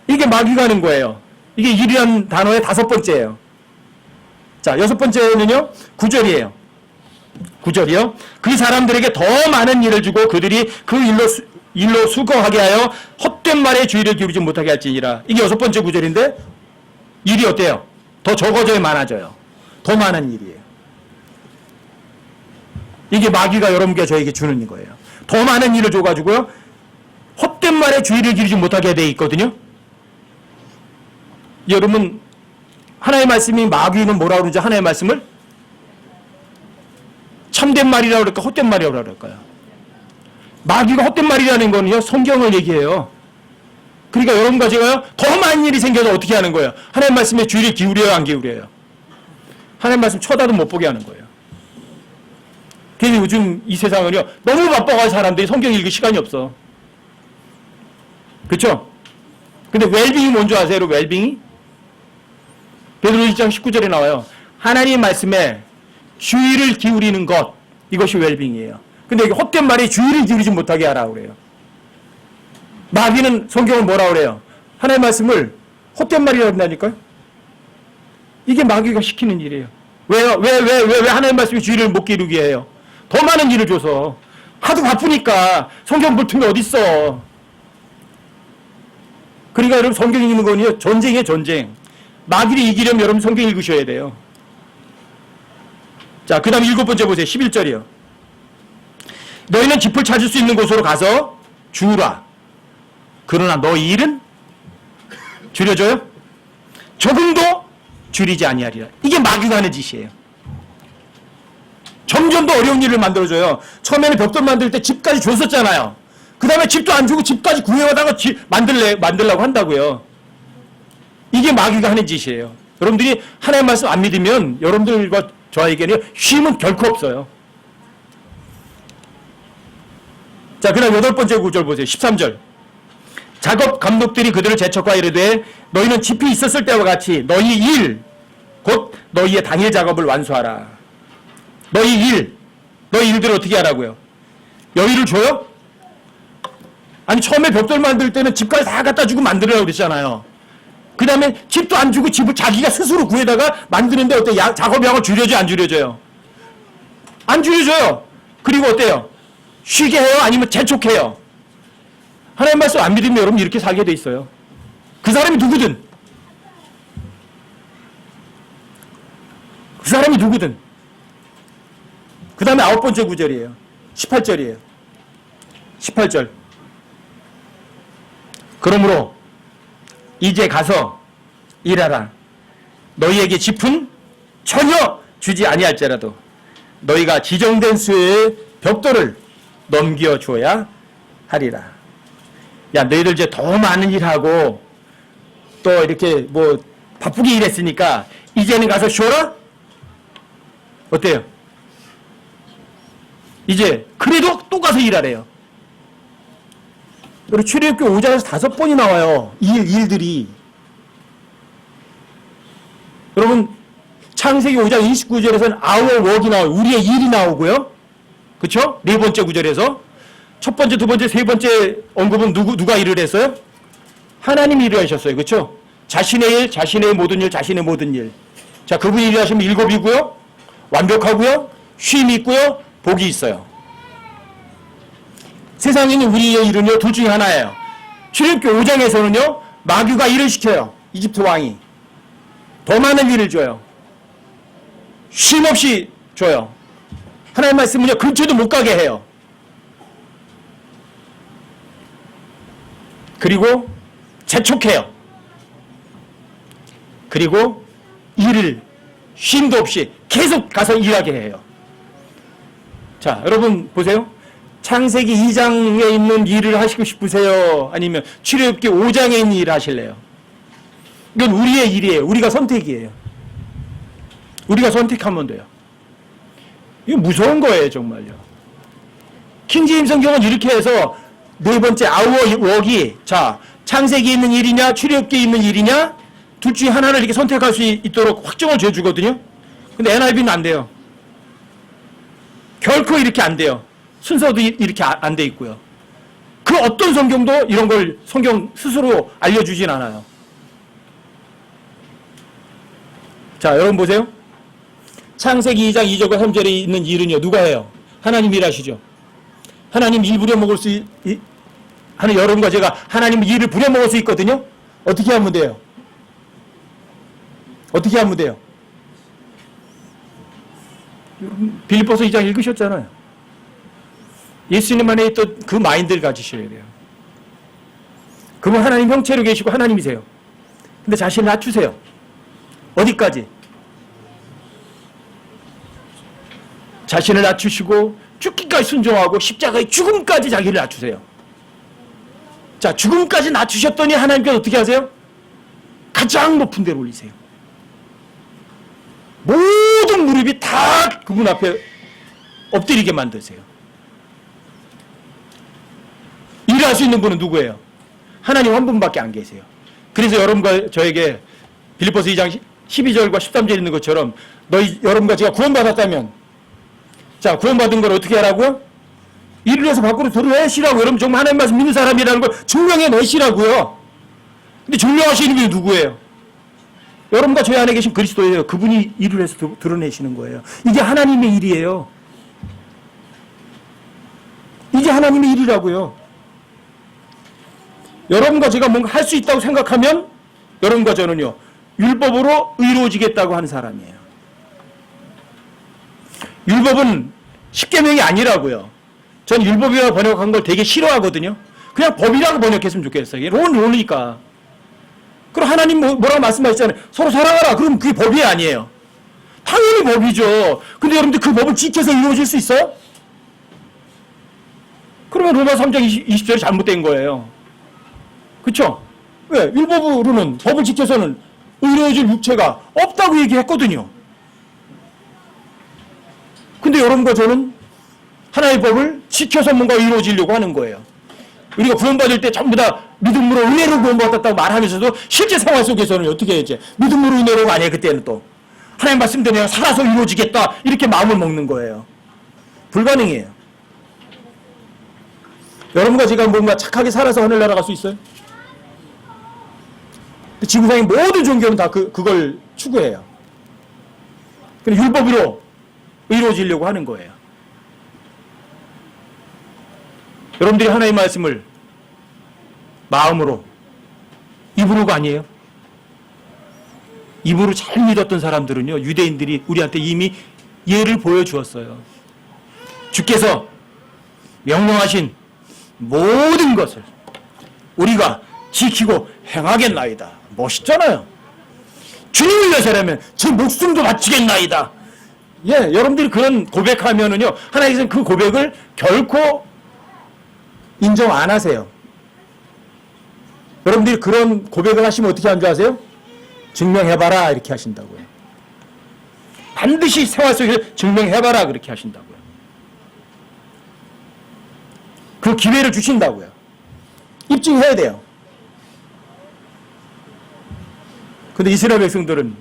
S1: 이게 마귀가 하는 거예요. 이게 일이라는 단어의 5번째예요. 자, 6번째는요. 9절이에요. 9절이요. 그 사람들에게 더 많은 일을 주고 그들이 그 일로 수고하게 하여 헛된 말에 주의를 기울이지 못하게 할지니라. 이게 6번째 9절인데 일이 어때요? 더 적어져야 많아져요. 더 많은 일이에요. 이게 마귀가 여러분께 저에게 주는 거예요. 더 많은 일을 줘가지고요. 헛된 말에 주의를 기울이지 못하게 돼 있거든요. 여러분 하나님의 말씀이 마귀는 뭐라고 그러는지 하나님의 말씀을 참된 말이라고 그럴까 헛된 말이라고 그럴까요? 마귀가 헛된 말이라는 거는요. 성경을 얘기해요. 그러니까 여러분과 제가요. 더 많은 일이 생겨서 어떻게 하는 거예요? 하나님의 말씀에 주의를 기울여요 안 기울여요? 하나님의 말씀 쳐다도 못 보게 하는 거예요. 그래서 요즘 이 세상은요. 너무 바빠가지고 사람들이 성경 읽을 시간이 없어. 그렇죠? 근데 웰빙이 뭔지 아세요? 웰빙이? 베드로 1장 19절에 나와요. 하나님 말씀에 주의를 기울이는 것. 이것이 웰빙이에요. 근데 여기 헛된 말에 주의를 기울이지 못하게 하라고 그래요. 마귀는 성경을 뭐라고 그래요? 하나님 말씀을 헛된 말이라고 한다니까요? 이게 마귀가 시키는 일이에요. 왜 하나님 말씀에 주의를 못 기울이게 해요? 더 많은 일을 줘서. 하도 바쁘니까 성경 볼 틈이 어딨어. 그러니까 여러분 성경 읽는 거는요. 전쟁이에요. 전쟁. 마귀를 이기려면 여러분 성경 읽으셔야 돼요. 자, 그 다음 7번째 보세요. 11절이요. 너희는 짚을 찾을 수 있는 곳으로 가서 주우라. 그러나 너희 일은 줄여줘요? 조금도 줄이지 아니하리라. 이게 마귀가 하는 짓이에요. 점점 더 어려운 일을 만들어줘요. 처음에는 벽돌 만들 때 집까지 줬었잖아요. 그 다음에 집도 안 주고 집까지 구해오다가 만들려고 한다고요. 이게 마귀가 하는 짓이에요. 여러분들이 하나님 말씀 안 믿으면 여러분들과 저에게는 쉼은 결코 없어요. 자, 그 다음 8번째 구절 보세요. 13절. 작업 감독들이 그들을 재촉하여 이르되 너희는 집이 있었을 때와 같이 너희 일, 곧 너희의 당일 작업을 완수하라. 너희 일들을 어떻게 하라고요? 여유를 줘요? 아니, 처음에 벽돌 만들 때는 집까지 다 갖다 주고 만들으라고 그랬잖아요. 그 다음에 집도 안 주고 집을 자기가 스스로 구해다가 만드는데 어때? 작업량을 줄여줘요? 안 줄여줘요? 안 줄여줘요. 그리고 어때요? 쉬게 해요? 아니면 재촉해요? 하나님 말씀 안 믿으면 여러분 이렇게 살게 돼 있어요. 그 사람이 누구든. 그 사람이 누구든. 그 다음에 9번째 구절이에요. 18절이에요. 18절. 그러므로 이제 가서 일하라. 너희에게 집은 전혀 주지 아니할지라도 너희가 지정된 수의 벽돌을 넘겨줘야 하리라. 야, 너희들 이제 더 많은 일하고 또 이렇게 뭐 바쁘게 일했으니까 이제는 가서 쉬어라? 어때요? 이제 그래도 또 가서 일하래요. 그리고 출애굽기 5장에서 5번이 나와요. 일들이. 여러분, 창세기 5장 29절에서는 our work이 나와요. 우리의 일이 나오고요. 그쵸? 4번째 구절에서. 첫 번째, 두 번째, 세 번째 언급은 누가 일을 했어요? 하나님이 일을 하셨어요. 그쵸? 자신의 일, 자신의 모든 일, 자신의 모든 일. 자, 그분이 일하시면 일곱이고요. 완벽하고요. 쉼이 있고요. 복이 있어요. 세상에 있는 우리의 일은요, 둘 중에 하나예요. 출애굽기 5장에서는요, 마귀가 일을 시켜요. 이집트 왕이. 더 많은 일을 줘요. 쉼 없이 줘요. 하나님 말씀은요, 근처도 못 가게 해요. 그리고 재촉해요. 그리고 일을 쉼도 없이 계속 가서 일하게 해요. 자, 여러분 보세요. 창세기 2장에 있는 일을 하시고 싶으세요? 아니면 출애굽기 5장에 있는 일을 하실래요? 이건 우리의 일이에요. 우리가 선택이에요. 우리가 선택하면 돼요. 이거 무서운 거예요, 정말요. 킹제임스 성경은 이렇게 해서 4번째 our work이 자, 창세기에 있는 일이냐 출애굽기에 있는 일이냐 둘 중에 하나를 이렇게 선택할 수 있도록 확정을 줘주거든요. 근데 NIV는 안 돼요. 결코 이렇게 안 돼요. 순서도 이렇게 안 돼 있고요. 그 어떤 성경도 이런 걸 성경 스스로 알려주진 않아요. 자, 여러분 보세요. 창세기 2장 2절과 3절에 있는 일은요, 누가 해요? 하나님 일하시죠. 하나님 일 부려먹을 수 하는 여러분과 제가 하나님 일을 부려먹을 수 있거든요. 어떻게 하면 돼요? 어떻게 하면 돼요? 빌립보서 2장 읽으셨잖아요. 예수님 안에 있던 그 마인드를 가지셔야 돼요. 그분 하나님 형체로 계시고 하나님이세요. 근데 자신을 낮추세요. 어디까지? 자신을 낮추시고 죽기까지 순종하고 십자가의 죽음까지 자기를 낮추세요. 자, 죽음까지 낮추셨더니 하나님께서 어떻게 하세요? 가장 높은 데로 올리세요. 모든 무릎이 다 그분 앞에 엎드리게 만드세요. 일할 수 있는 분은 누구예요? 하나님 한 분밖에 안 계세요. 그래서 여러분과 저에게 빌립보서 2장 12절과 13절 있는 것처럼 여러분과 제가 구원받았다면 자, 구원받은 걸 어떻게 하라고요? 일을 해서 밖으로 드러내시라고. 여러분 정말 하나님 말씀 믿는 사람이라는 걸 증명해내시라고요. 근데 증명하시는 분이 누구예요? 여러분과 저희 안에 계신 그리스도예요. 그분이 일을 해서 드러내시는 거예요. 이게 하나님의 일이에요. 이게 하나님의 일이라고요. 여러분과 제가 뭔가 할 수 있다고 생각하면 여러분과 저는요, 율법으로 의로워지겠다고 하는 사람이에요. 율법은 십계명이 아니라고요. 전 율법이라고 번역한 걸 되게 싫어하거든요. 그냥 법이라고 번역했으면 좋겠어요. 론이니까. 그럼 하나님 뭐라고 말씀하셨잖아요. 서로 사랑하라. 그럼 그게 법이 아니에요. 당연히 법이죠. 근데 여러분들 그 법을 지켜서 이루어질 수 있어요? 그러면 로마 3장 20절이 잘못된 거예요. 그렇죠? 왜? 율법으로는 법을 지켜서는 의로워질 육체가 없다고 얘기했거든요. 근데 여러분과 저는 하나의 법을 지켜서 뭔가 의로워지려고 하는 거예요. 우리가 구원받을 때 전부 다 믿음으로 은혜로 구원받았다고 말하면서도 실제 생활 속에서는 어떻게 해야지? 믿음으로 은혜로가 아니에요. 그때는 또. 하나님 말씀대로 내가 살아서 이루어지겠다 이렇게 마음을 먹는 거예요. 불가능해요. 여러분과 제가 뭔가 착하게 살아서 하늘 나라 갈 수 있어요? 지구상의 모든 종교는 다 그걸 추구해요. 근데 율법으로 의로워지려고 하는 거예요. 여러분들이 하나님의 말씀을 마음으로, 입으로가 아니에요. 입으로 잘 믿었던 사람들은요, 유대인들이 우리한테 이미 예를 보여주었어요. 주께서 명령하신 모든 것을 우리가 지키고 행하겠나이다. 멋있잖아요. 주님을 위해서라면 제 목숨도 바치겠나이다. 예, 여러분들이 그런 고백하면은요, 하나님께서는 그 고백을 결코 인정 안 하세요. 여러분들이 그런 고백을 하시면 어떻게 하는 줄 아세요? 증명해봐라 이렇게 하신다고요. 반드시 생활 속에서 증명해봐라 그렇게 하신다고요. 그 기회를 주신다고요. 입증해야 돼요. 근데 이스라엘 백성들은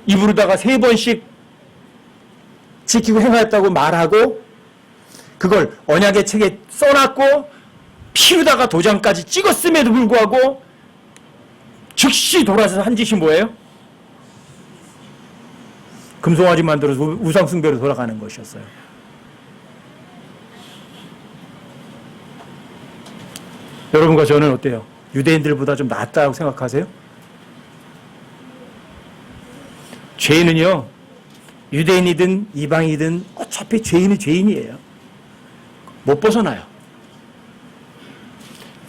S1: 입으로다가 3번씩 지키고 행하였다고 말하고 그걸 언약의 책에 써놨고 피우다가 도장까지 찍었음에도 불구하고 즉시 돌아서서 한 짓이 뭐예요? 금송아지 만들어서 우상숭배로 돌아가는 것이었어요. 여러분과 저는 어때요? 유대인들보다 좀 낫다고 생각하세요? 죄인은요, 유대인이든 이방이든 어차피 죄인은 죄인이에요. 못 벗어나요.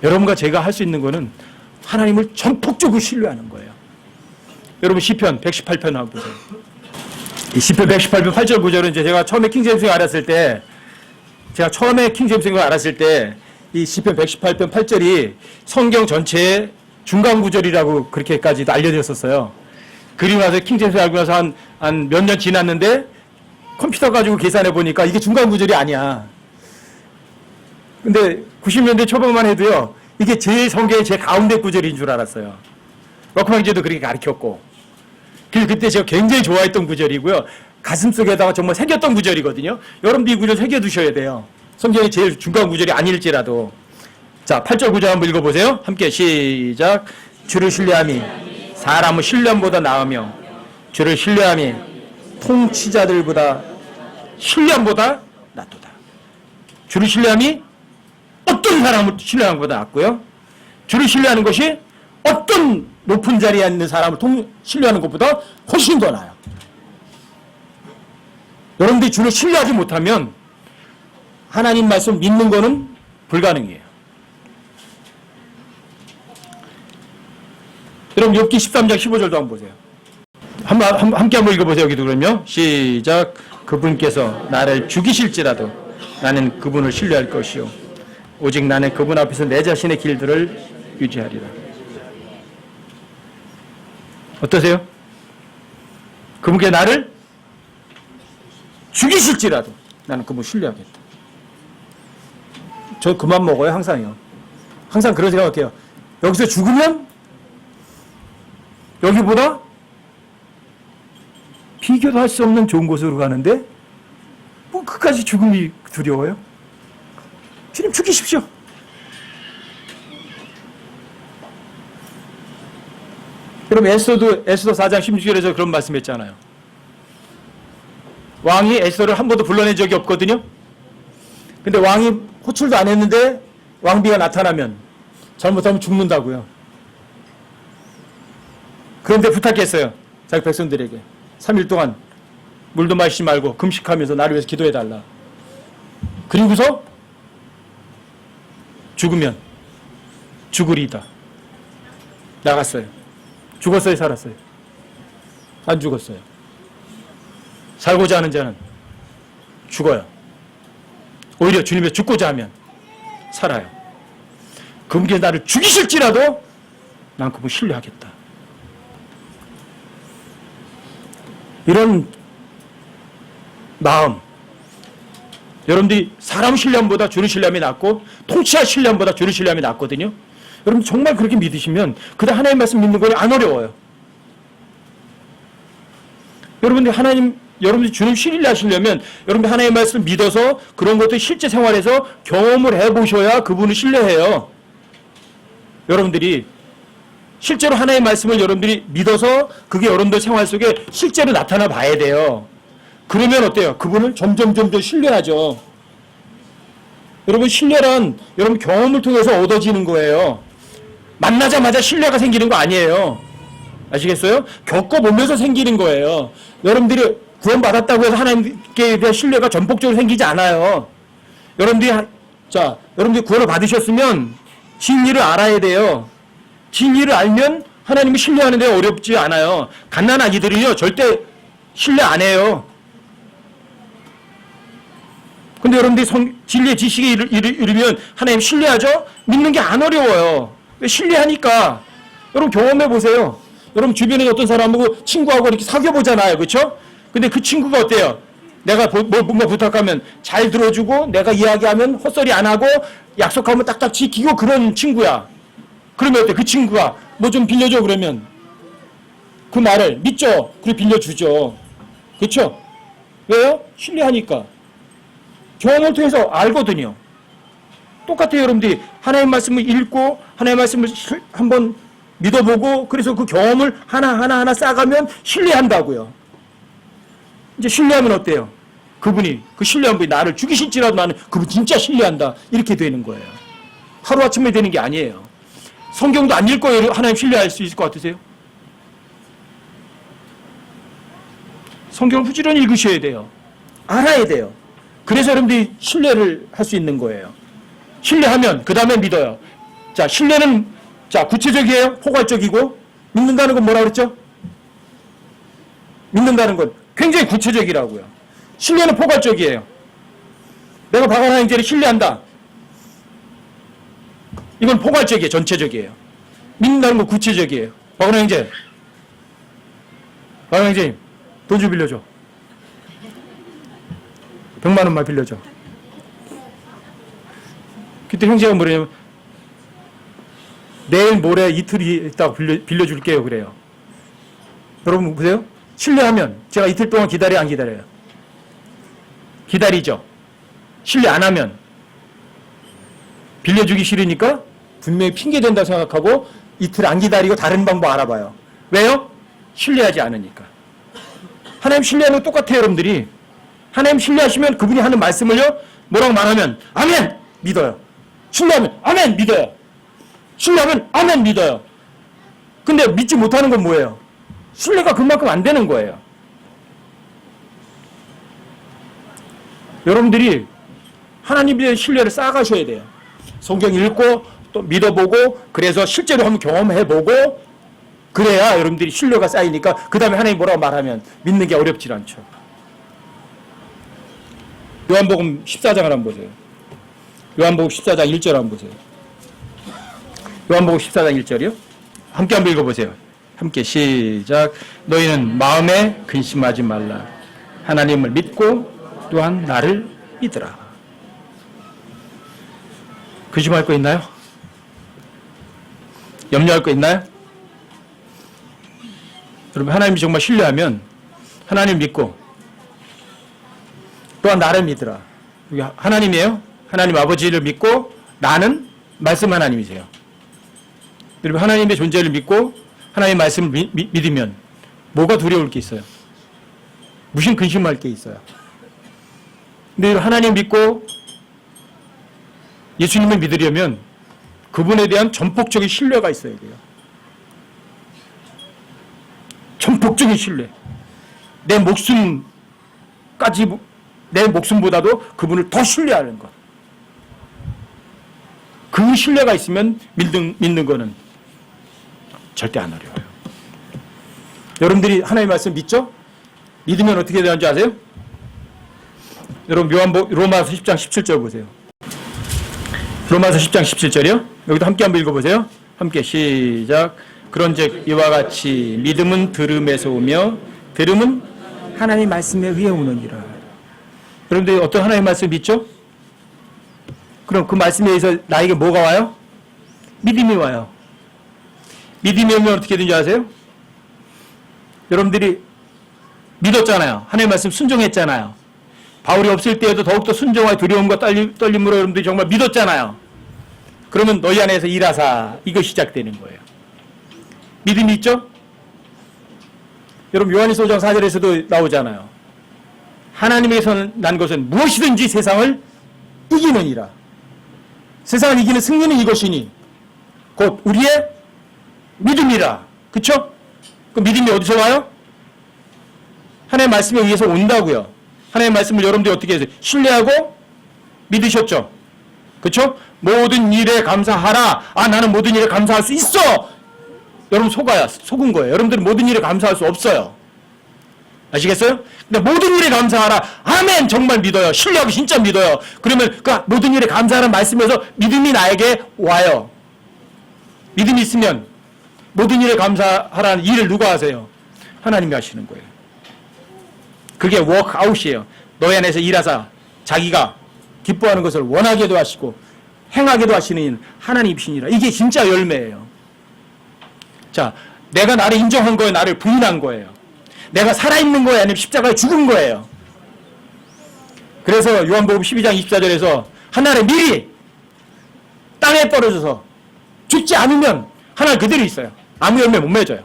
S1: 여러분과 제가 할 수 있는 거는 하나님을 전폭적으로 신뢰하는 거예요. 여러분 시편 118편 한번 보세요. 이 시편 118편 8절 9절은 이제 제가 처음에 킹제임스를 알았을 때, 이 시편 118편 8절이 성경 전체의 중간 구절이라고 그렇게까지도 알려졌었어요. 그리고 나서 킹제임스 알고 나서 한 몇 년 지났는데 컴퓨터 가지고 계산해 보니까 이게 중간 구절이 아니야. 근데 90년대 초반만 해도요, 이게 제 성경의 제 가운데 구절인 줄 알았어요. 워크맨제도 그렇게 가르쳤고. 그래서 그때 제가 굉장히 좋아했던 구절이고요. 가슴속에다가 정말 새겼던 구절이거든요. 여러분도 이 구절 새겨두셔야 돼요. 성경의 제일 중간 구절이 아닐지라도. 자, 8절 9절 한번 읽어보세요. 함께 시작. 주를 신뢰함이 사람의 신뢰함보다 나으며 주를 신뢰함이 통치자들보다 신뢰함보다 낫도다. 주를 신뢰함이 어떤 사람을 신뢰하는 것보다 낫고요. 주를 신뢰하는 것이 어떤 높은 자리에 있는 사람을 신뢰하는 것보다 훨씬 더 나아요. 여러분들이 주를 신뢰하지 못하면 하나님 말씀 믿는 거는 불가능해요. 여러분 욥기 13장 15절도 한번 보세요. 함께 한번 읽어보세요. 여기도 그러면 시작. 그분께서 나를 죽이실지라도 나는 그분을 신뢰할 것이요 오직 나는 그분 앞에서 내 자신의 길들을 유지하리라. 어떠세요? 그분께 나를 죽이실지라도 나는 그분 신뢰하겠다. 저 그만 먹어요. 항상요. 항상 그런 생각해요. 여기서 죽으면 여기보다 비교도 할 수 없는 좋은 곳으로 가는데 뭐 끝까지 죽음이 두려워요? 주님 죽이십시오. 여러분 에스더도 4장 16절에서 그런 말씀했잖아요. 왕이 에스더를 한 번도 불러낸 적이 없거든요. 근데 왕이 호출도 안 했는데 왕비가 나타나면 잘못하면 죽는다고요. 그런데 부탁했어요. 자기 백성들에게 3일 동안 물도 마시지 말고 금식하면서 나를 위해서 기도해달라. 그리고서 죽으면 죽으리다. 나갔어요. 죽었어요, 살았어요? 안 죽었어요. 살고자 하는 자는 죽어요. 오히려 주님의 죽고자 하면 살아요. 그분께 나를 죽이실지라도 난 그분 신뢰하겠다. 이런 마음, 여러분들이 사람 신뢰함보다 주를 신뢰함이 낫고 통치할 신뢰함보다 주를 신뢰함이 낫거든요. 여러분 정말 그렇게 믿으시면 그다음 하나님 말씀 믿는 건 안 어려워요. 여러분들이 주님 신뢰하시려면 여러분들 하나님의 말씀을 믿어서 그런 것들 실제 생활에서 경험을 해보셔야 그분을 신뢰해요. 여러분들이 실제로 하나님의 말씀을 여러분들이 믿어서 그게 여러분들 생활 속에 실제로 나타나 봐야 돼요. 그러면 어때요? 그분을 점점 신뢰하죠. 여러분 신뢰란 여러분 경험을 통해서 얻어지는 거예요. 만나자마자 신뢰가 생기는 거 아니에요. 아시겠어요? 겪어보면서 생기는 거예요. 여러분들이 구원받았다고 해서 하나님께 대한 신뢰가 전폭적으로 생기지 않아요. 여러분들이 구원을 받으셨으면 진리를 알아야 돼요. 진리를 알면 하나님을 신뢰하는 데 어렵지 않아요. 갓난 아기들은요 절대 신뢰 안 해요. 근데 여러분들이 진리의 지식에 이르면 하나님 신뢰하죠? 믿는 게 안 어려워요. 왜 신뢰하니까. 여러분 경험해 보세요. 여러분 주변에 어떤 사람하고 친구하고 이렇게 사귀어 보잖아요. 그렇죠? 근데 그 친구가 어때요? 내가 뭔가 부탁하면 잘 들어주고 내가 이야기하면 헛소리 안 하고 약속하면 딱딱 지키고 그런 친구야. 그러면 어때? 그 친구가 뭐 좀 빌려줘 그러면 그 말을 믿죠? 그리고 빌려주죠. 그렇죠? 왜요? 신뢰하니까. 경험을 통해서 알거든요. 똑같아요. 여러분들이 하나님 말씀을 읽고 하나님 말씀을 한번 믿어보고 그래서 그 경험을 하나 쌓아가면 신뢰한다고요. 이제 신뢰하면 어때요? 그분이 그 신뢰한 분이 나를 죽이실지라도 나는 그분 진짜 신뢰한다. 이렇게 되는 거예요. 하루아침에 되는 게 아니에요. 성경도 안 읽고 하나님 신뢰할 수 있을 것 같으세요? 성경을 부지런히 읽으셔야 돼요. 알아야 돼요. 그래서 여러분들이 신뢰를 할 수 있는 거예요. 신뢰하면 그 다음에 믿어요. 자, 신뢰는 구체적이에요. 포괄적이고 믿는다는 건 뭐라 그랬죠? 믿는다는 건 굉장히 구체적이라고요. 신뢰는 포괄적이에요. 내가 박완하 형제를 신뢰한다. 이건 포괄적이에요. 전체적이에요. 믿는다는 건 구체적이에요. 박완하 형제, 박완하 형제님 돈 좀 빌려줘. 100만 원만 빌려줘. 그때 형제가 뭐래요? 내일 모레 이틀이 있다고 빌려줄게요. 그래요. 여러분 보세요. 신뢰하면 제가 이틀 동안 기다려요? 안 기다려요? 기다리죠. 신뢰 안 하면 빌려주기 싫으니까 분명히 핑계된다고 생각하고 이틀 안 기다리고 다른 방법 알아봐요. 왜요? 신뢰하지 않으니까. 하나님 신뢰하는 거 똑같아요. 여러분들이. 하나님 신뢰하시면 그분이 하는 말씀을요. 뭐라고 말하면 아멘! 믿어요. 신뢰하면 아멘! 믿어요. 신뢰하면 아멘! 믿어요. 근데 믿지 못하는 건 뭐예요? 신뢰가 그만큼 안 되는 거예요. 여러분들이 하나님에 대한 신뢰를 쌓아가셔야 돼요. 성경 읽고 또 믿어보고 그래서 실제로 한번 경험해보고 그래야 여러분들이 신뢰가 쌓이니까 그 다음에 하나님 뭐라고 말하면 믿는 게 어렵지 않죠. 요한복음 14장을 한번 보세요. 요한복음 14장 1절 한번 보세요. 요한복음 14장 1절이요. 함께 한번 읽어보세요. 함께 시작. 너희는 마음에 근심하지 말라. 하나님을 믿고 또한 나를 믿으라. 근심할 거 있나요? 염려할 거 있나요? 여러분 하나님이 정말 신뢰하면 하나님 믿고 또한 나를 믿으라. 하나님이에요. 하나님 아버지를 믿고 나는 말씀 하나님이세요. 여러분 하나님의 존재를 믿고 하나님의 말씀을 믿으면 뭐가 두려울 게 있어요? 무슨 근심할 게 있어요? 근데 하나님 믿고 예수님을 믿으려면 그분에 대한 전폭적인 신뢰가 있어야 돼요. 전폭적인 신뢰. 내 목숨보다도 그분을 더 신뢰하는 것. 그 신뢰가 있으면 믿는 거는 절대 안 어려워요. 여러분들이 하나님의 말씀 믿죠? 믿으면 어떻게 되는지 아세요? 여러분 로마서 10장 17절 보세요. 로마서 10장 17절이요. 여기도 함께 한번 읽어보세요. 함께 시작. 그런즉 이와 같이 믿음은 들음에서 오며 들음은 하나님의 말씀에 의해 오느니라. 여러분들 어떤 하나님의 말씀을 믿죠? 그럼 그 말씀에 의해서 나에게 뭐가 와요? 믿음이 와요. 믿음이 오면 어떻게 되는지 아세요? 여러분들이 믿었잖아요. 하나님의 말씀 순종했잖아요. 바울이 없을 때에도 더욱더 순종과 두려움과 떨림으로 여러분들이 정말 믿었잖아요. 그러면 너희 안에서 일하사 이거 시작되는 거예요. 믿음이 있죠? 여러분 요한일서 5장 4절에서도 나오잖아요. 하나님에서 난 것은 무엇이든지 세상을 이기느니라. 세상을 이기는 승리는 이것이니 곧 우리의 믿음이라. 그쵸? 그 믿음이 어디서 와요? 하나님의 말씀에 의해서 온다고요. 하나님의 말씀을 여러분들이 어떻게 해서 신뢰하고 믿으셨죠? 그쵸? 모든 일에 감사하라. 아, 나는 모든 일에 감사할 수 있어. 여러분 속은 거예요. 여러분들은 모든 일에 감사할 수 없어요. 아시겠어요? 근데 모든 일에 감사하라. 아멘. 정말 믿어요. 신뢰하고 진짜 믿어요. 그러면 그 모든 일에 감사하라는 말씀에서 믿음이 나에게 와요. 믿음이 있으면 모든 일에 감사하라는 일을 누가 하세요? 하나님이 하시는 거예요. 그게 워크아웃이에요. 너희 안에서 일하사 자기가 기뻐하는 것을 원하게도 하시고 행하게도 하시는 하나님이시니라. 이게 진짜 열매예요. 자, 내가 나를 인정한 거예요? 나를 부인한 거예요? 내가 살아있는 거예요? 아니면 십자가에 죽은 거예요? 그래서 요한복음 12장 24절에서 하나를 미리 땅에 떨어져서 죽지 않으면 하나 그대로 있어요. 아무 열매 못 맺어요.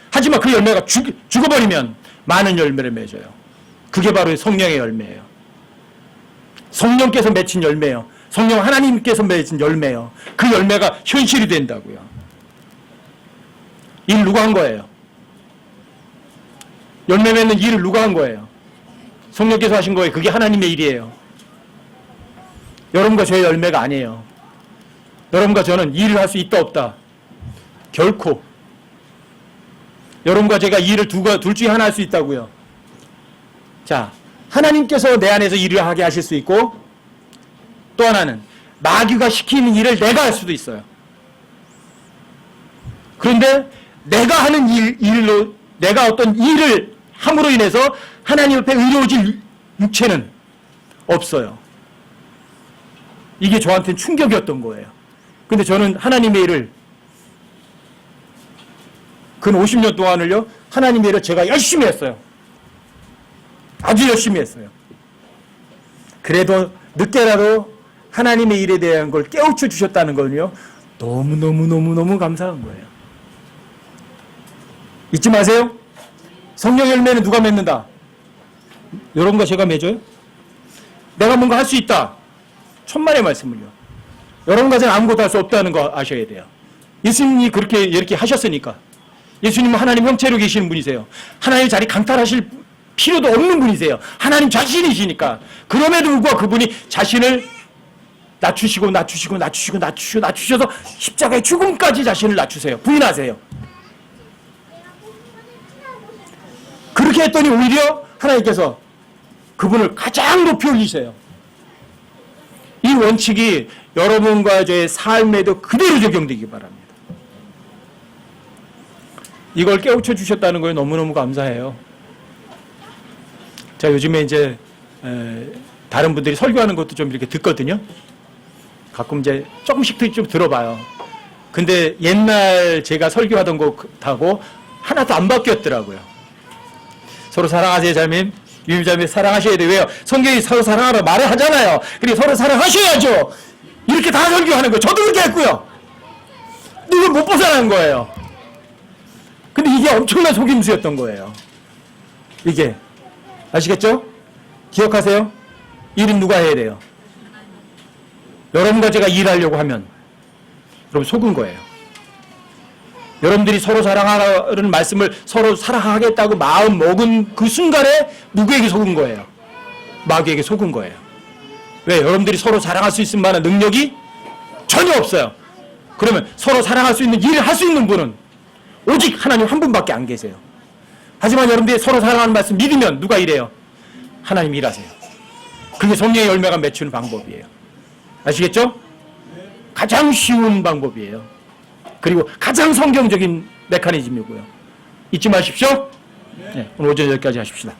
S1: 하지만 그 열매가 죽어버리면 많은 열매를 맺어요. 그게 바로 성령의 열매예요. 성령께서 맺힌 열매예요. 성령 하나님께서 맺은 열매예요. 그 열매가 현실이 된다고요. 일 누가 한 거예요? 열매 맺는 일을 누가 한 거예요? 성령께서 하신 거예요. 그게 하나님의 일이에요. 여러분과 저의 열매가 아니에요. 여러분과 저는 일을 할 수 있다 없다. 결코. 여러분과 제가 일을 둘 중에 하나 할 수 있다고요. 자, 하나님께서 내 안에서 일을 하게 하실 수 있고 또 하나는 마귀가 시키는 일을 내가 할 수도 있어요. 그런데 내가 하는 일로 내가 어떤 일을 함으로 인해서 하나님 옆에 의로워질 육체는 없어요. 이게 저한테는 충격이었던 거예요. 근데 저는 하나님의 일을 근 50년 동안을요, 하나님의 일을 제가 열심히 했어요. 아주 열심히 했어요. 그래도 늦게라도 하나님의 일에 대한 걸 깨우쳐 주셨다는 건요, 너무너무 감사한 거예요. 잊지 마세요. 성령 열매는 누가 맺는다? 여러분과 제가 맺어요? 내가 뭔가 할 수 있다. 천만의 말씀을요. 여러분과 제가 아무것도 할 수 없다는 거 아셔야 돼요. 예수님이 그렇게 이렇게 하셨으니까. 예수님은 하나님 형체로 계시는 분이세요. 하나님 자리 강탈하실 필요도 없는 분이세요. 하나님 자신이시니까. 그럼에도 불구하고 그분이 자신을 낮추셔서 십자가의 죽음까지 자신을 낮추세요. 부인하세요. 그렇게 했더니 오히려 하나님께서 그분을 가장 높이 올리세요. 이 원칙이 여러분과 저의 삶에도 그대로 적용되기 바랍니다. 이걸 깨우쳐 주셨다는 거에 너무너무 감사해요. 자, 요즘에 이제 다른 분들이 설교하는 것도 좀 이렇게 듣거든요. 가끔 이제 조금씩 좀 들어봐요. 근데 옛날 제가 설교하던 것하고 하나도 안 바뀌었더라고요. 서로 사랑하세요, 자매님. 유임자매 사랑하셔야 돼요. 왜요? 성경이 서로 사랑하라 말을 하잖아요. 그러니까 서로 사랑하셔야죠. 이렇게 다 설교하는 거예요. 저도 그렇게 했고요. 근데 이걸 못 벗어나는 거예요. 근데 이게 엄청난 속임수였던 거예요. 이게. 아시겠죠? 기억하세요? 일은 누가 해야 돼요? 여러분과 제가 일하려고 하면 여러분 속은 거예요. 여러분들이 서로 사랑하라는 말씀을 서로 사랑하겠다고 마음 먹은 그 순간에 누구에게 속은 거예요? 마귀에게 속은 거예요. 왜? 여러분들이 서로 사랑할 수 있을 만한 능력이 전혀 없어요. 그러면 서로 사랑할 수 있는 일을 할 수 있는 분은 오직 하나님 한 분밖에 안 계세요. 하지만 여러분들이 서로 사랑하는 말씀 믿으면 누가 일해요? 하나님 일하세요. 그게 성령의 열매가 맺히는 방법이에요. 아시겠죠? 가장 쉬운 방법이에요. 그리고 가장 성경적인 메커니즘이고요. 잊지 마십시오. 네, 오늘 오전 여기까지 하십시다.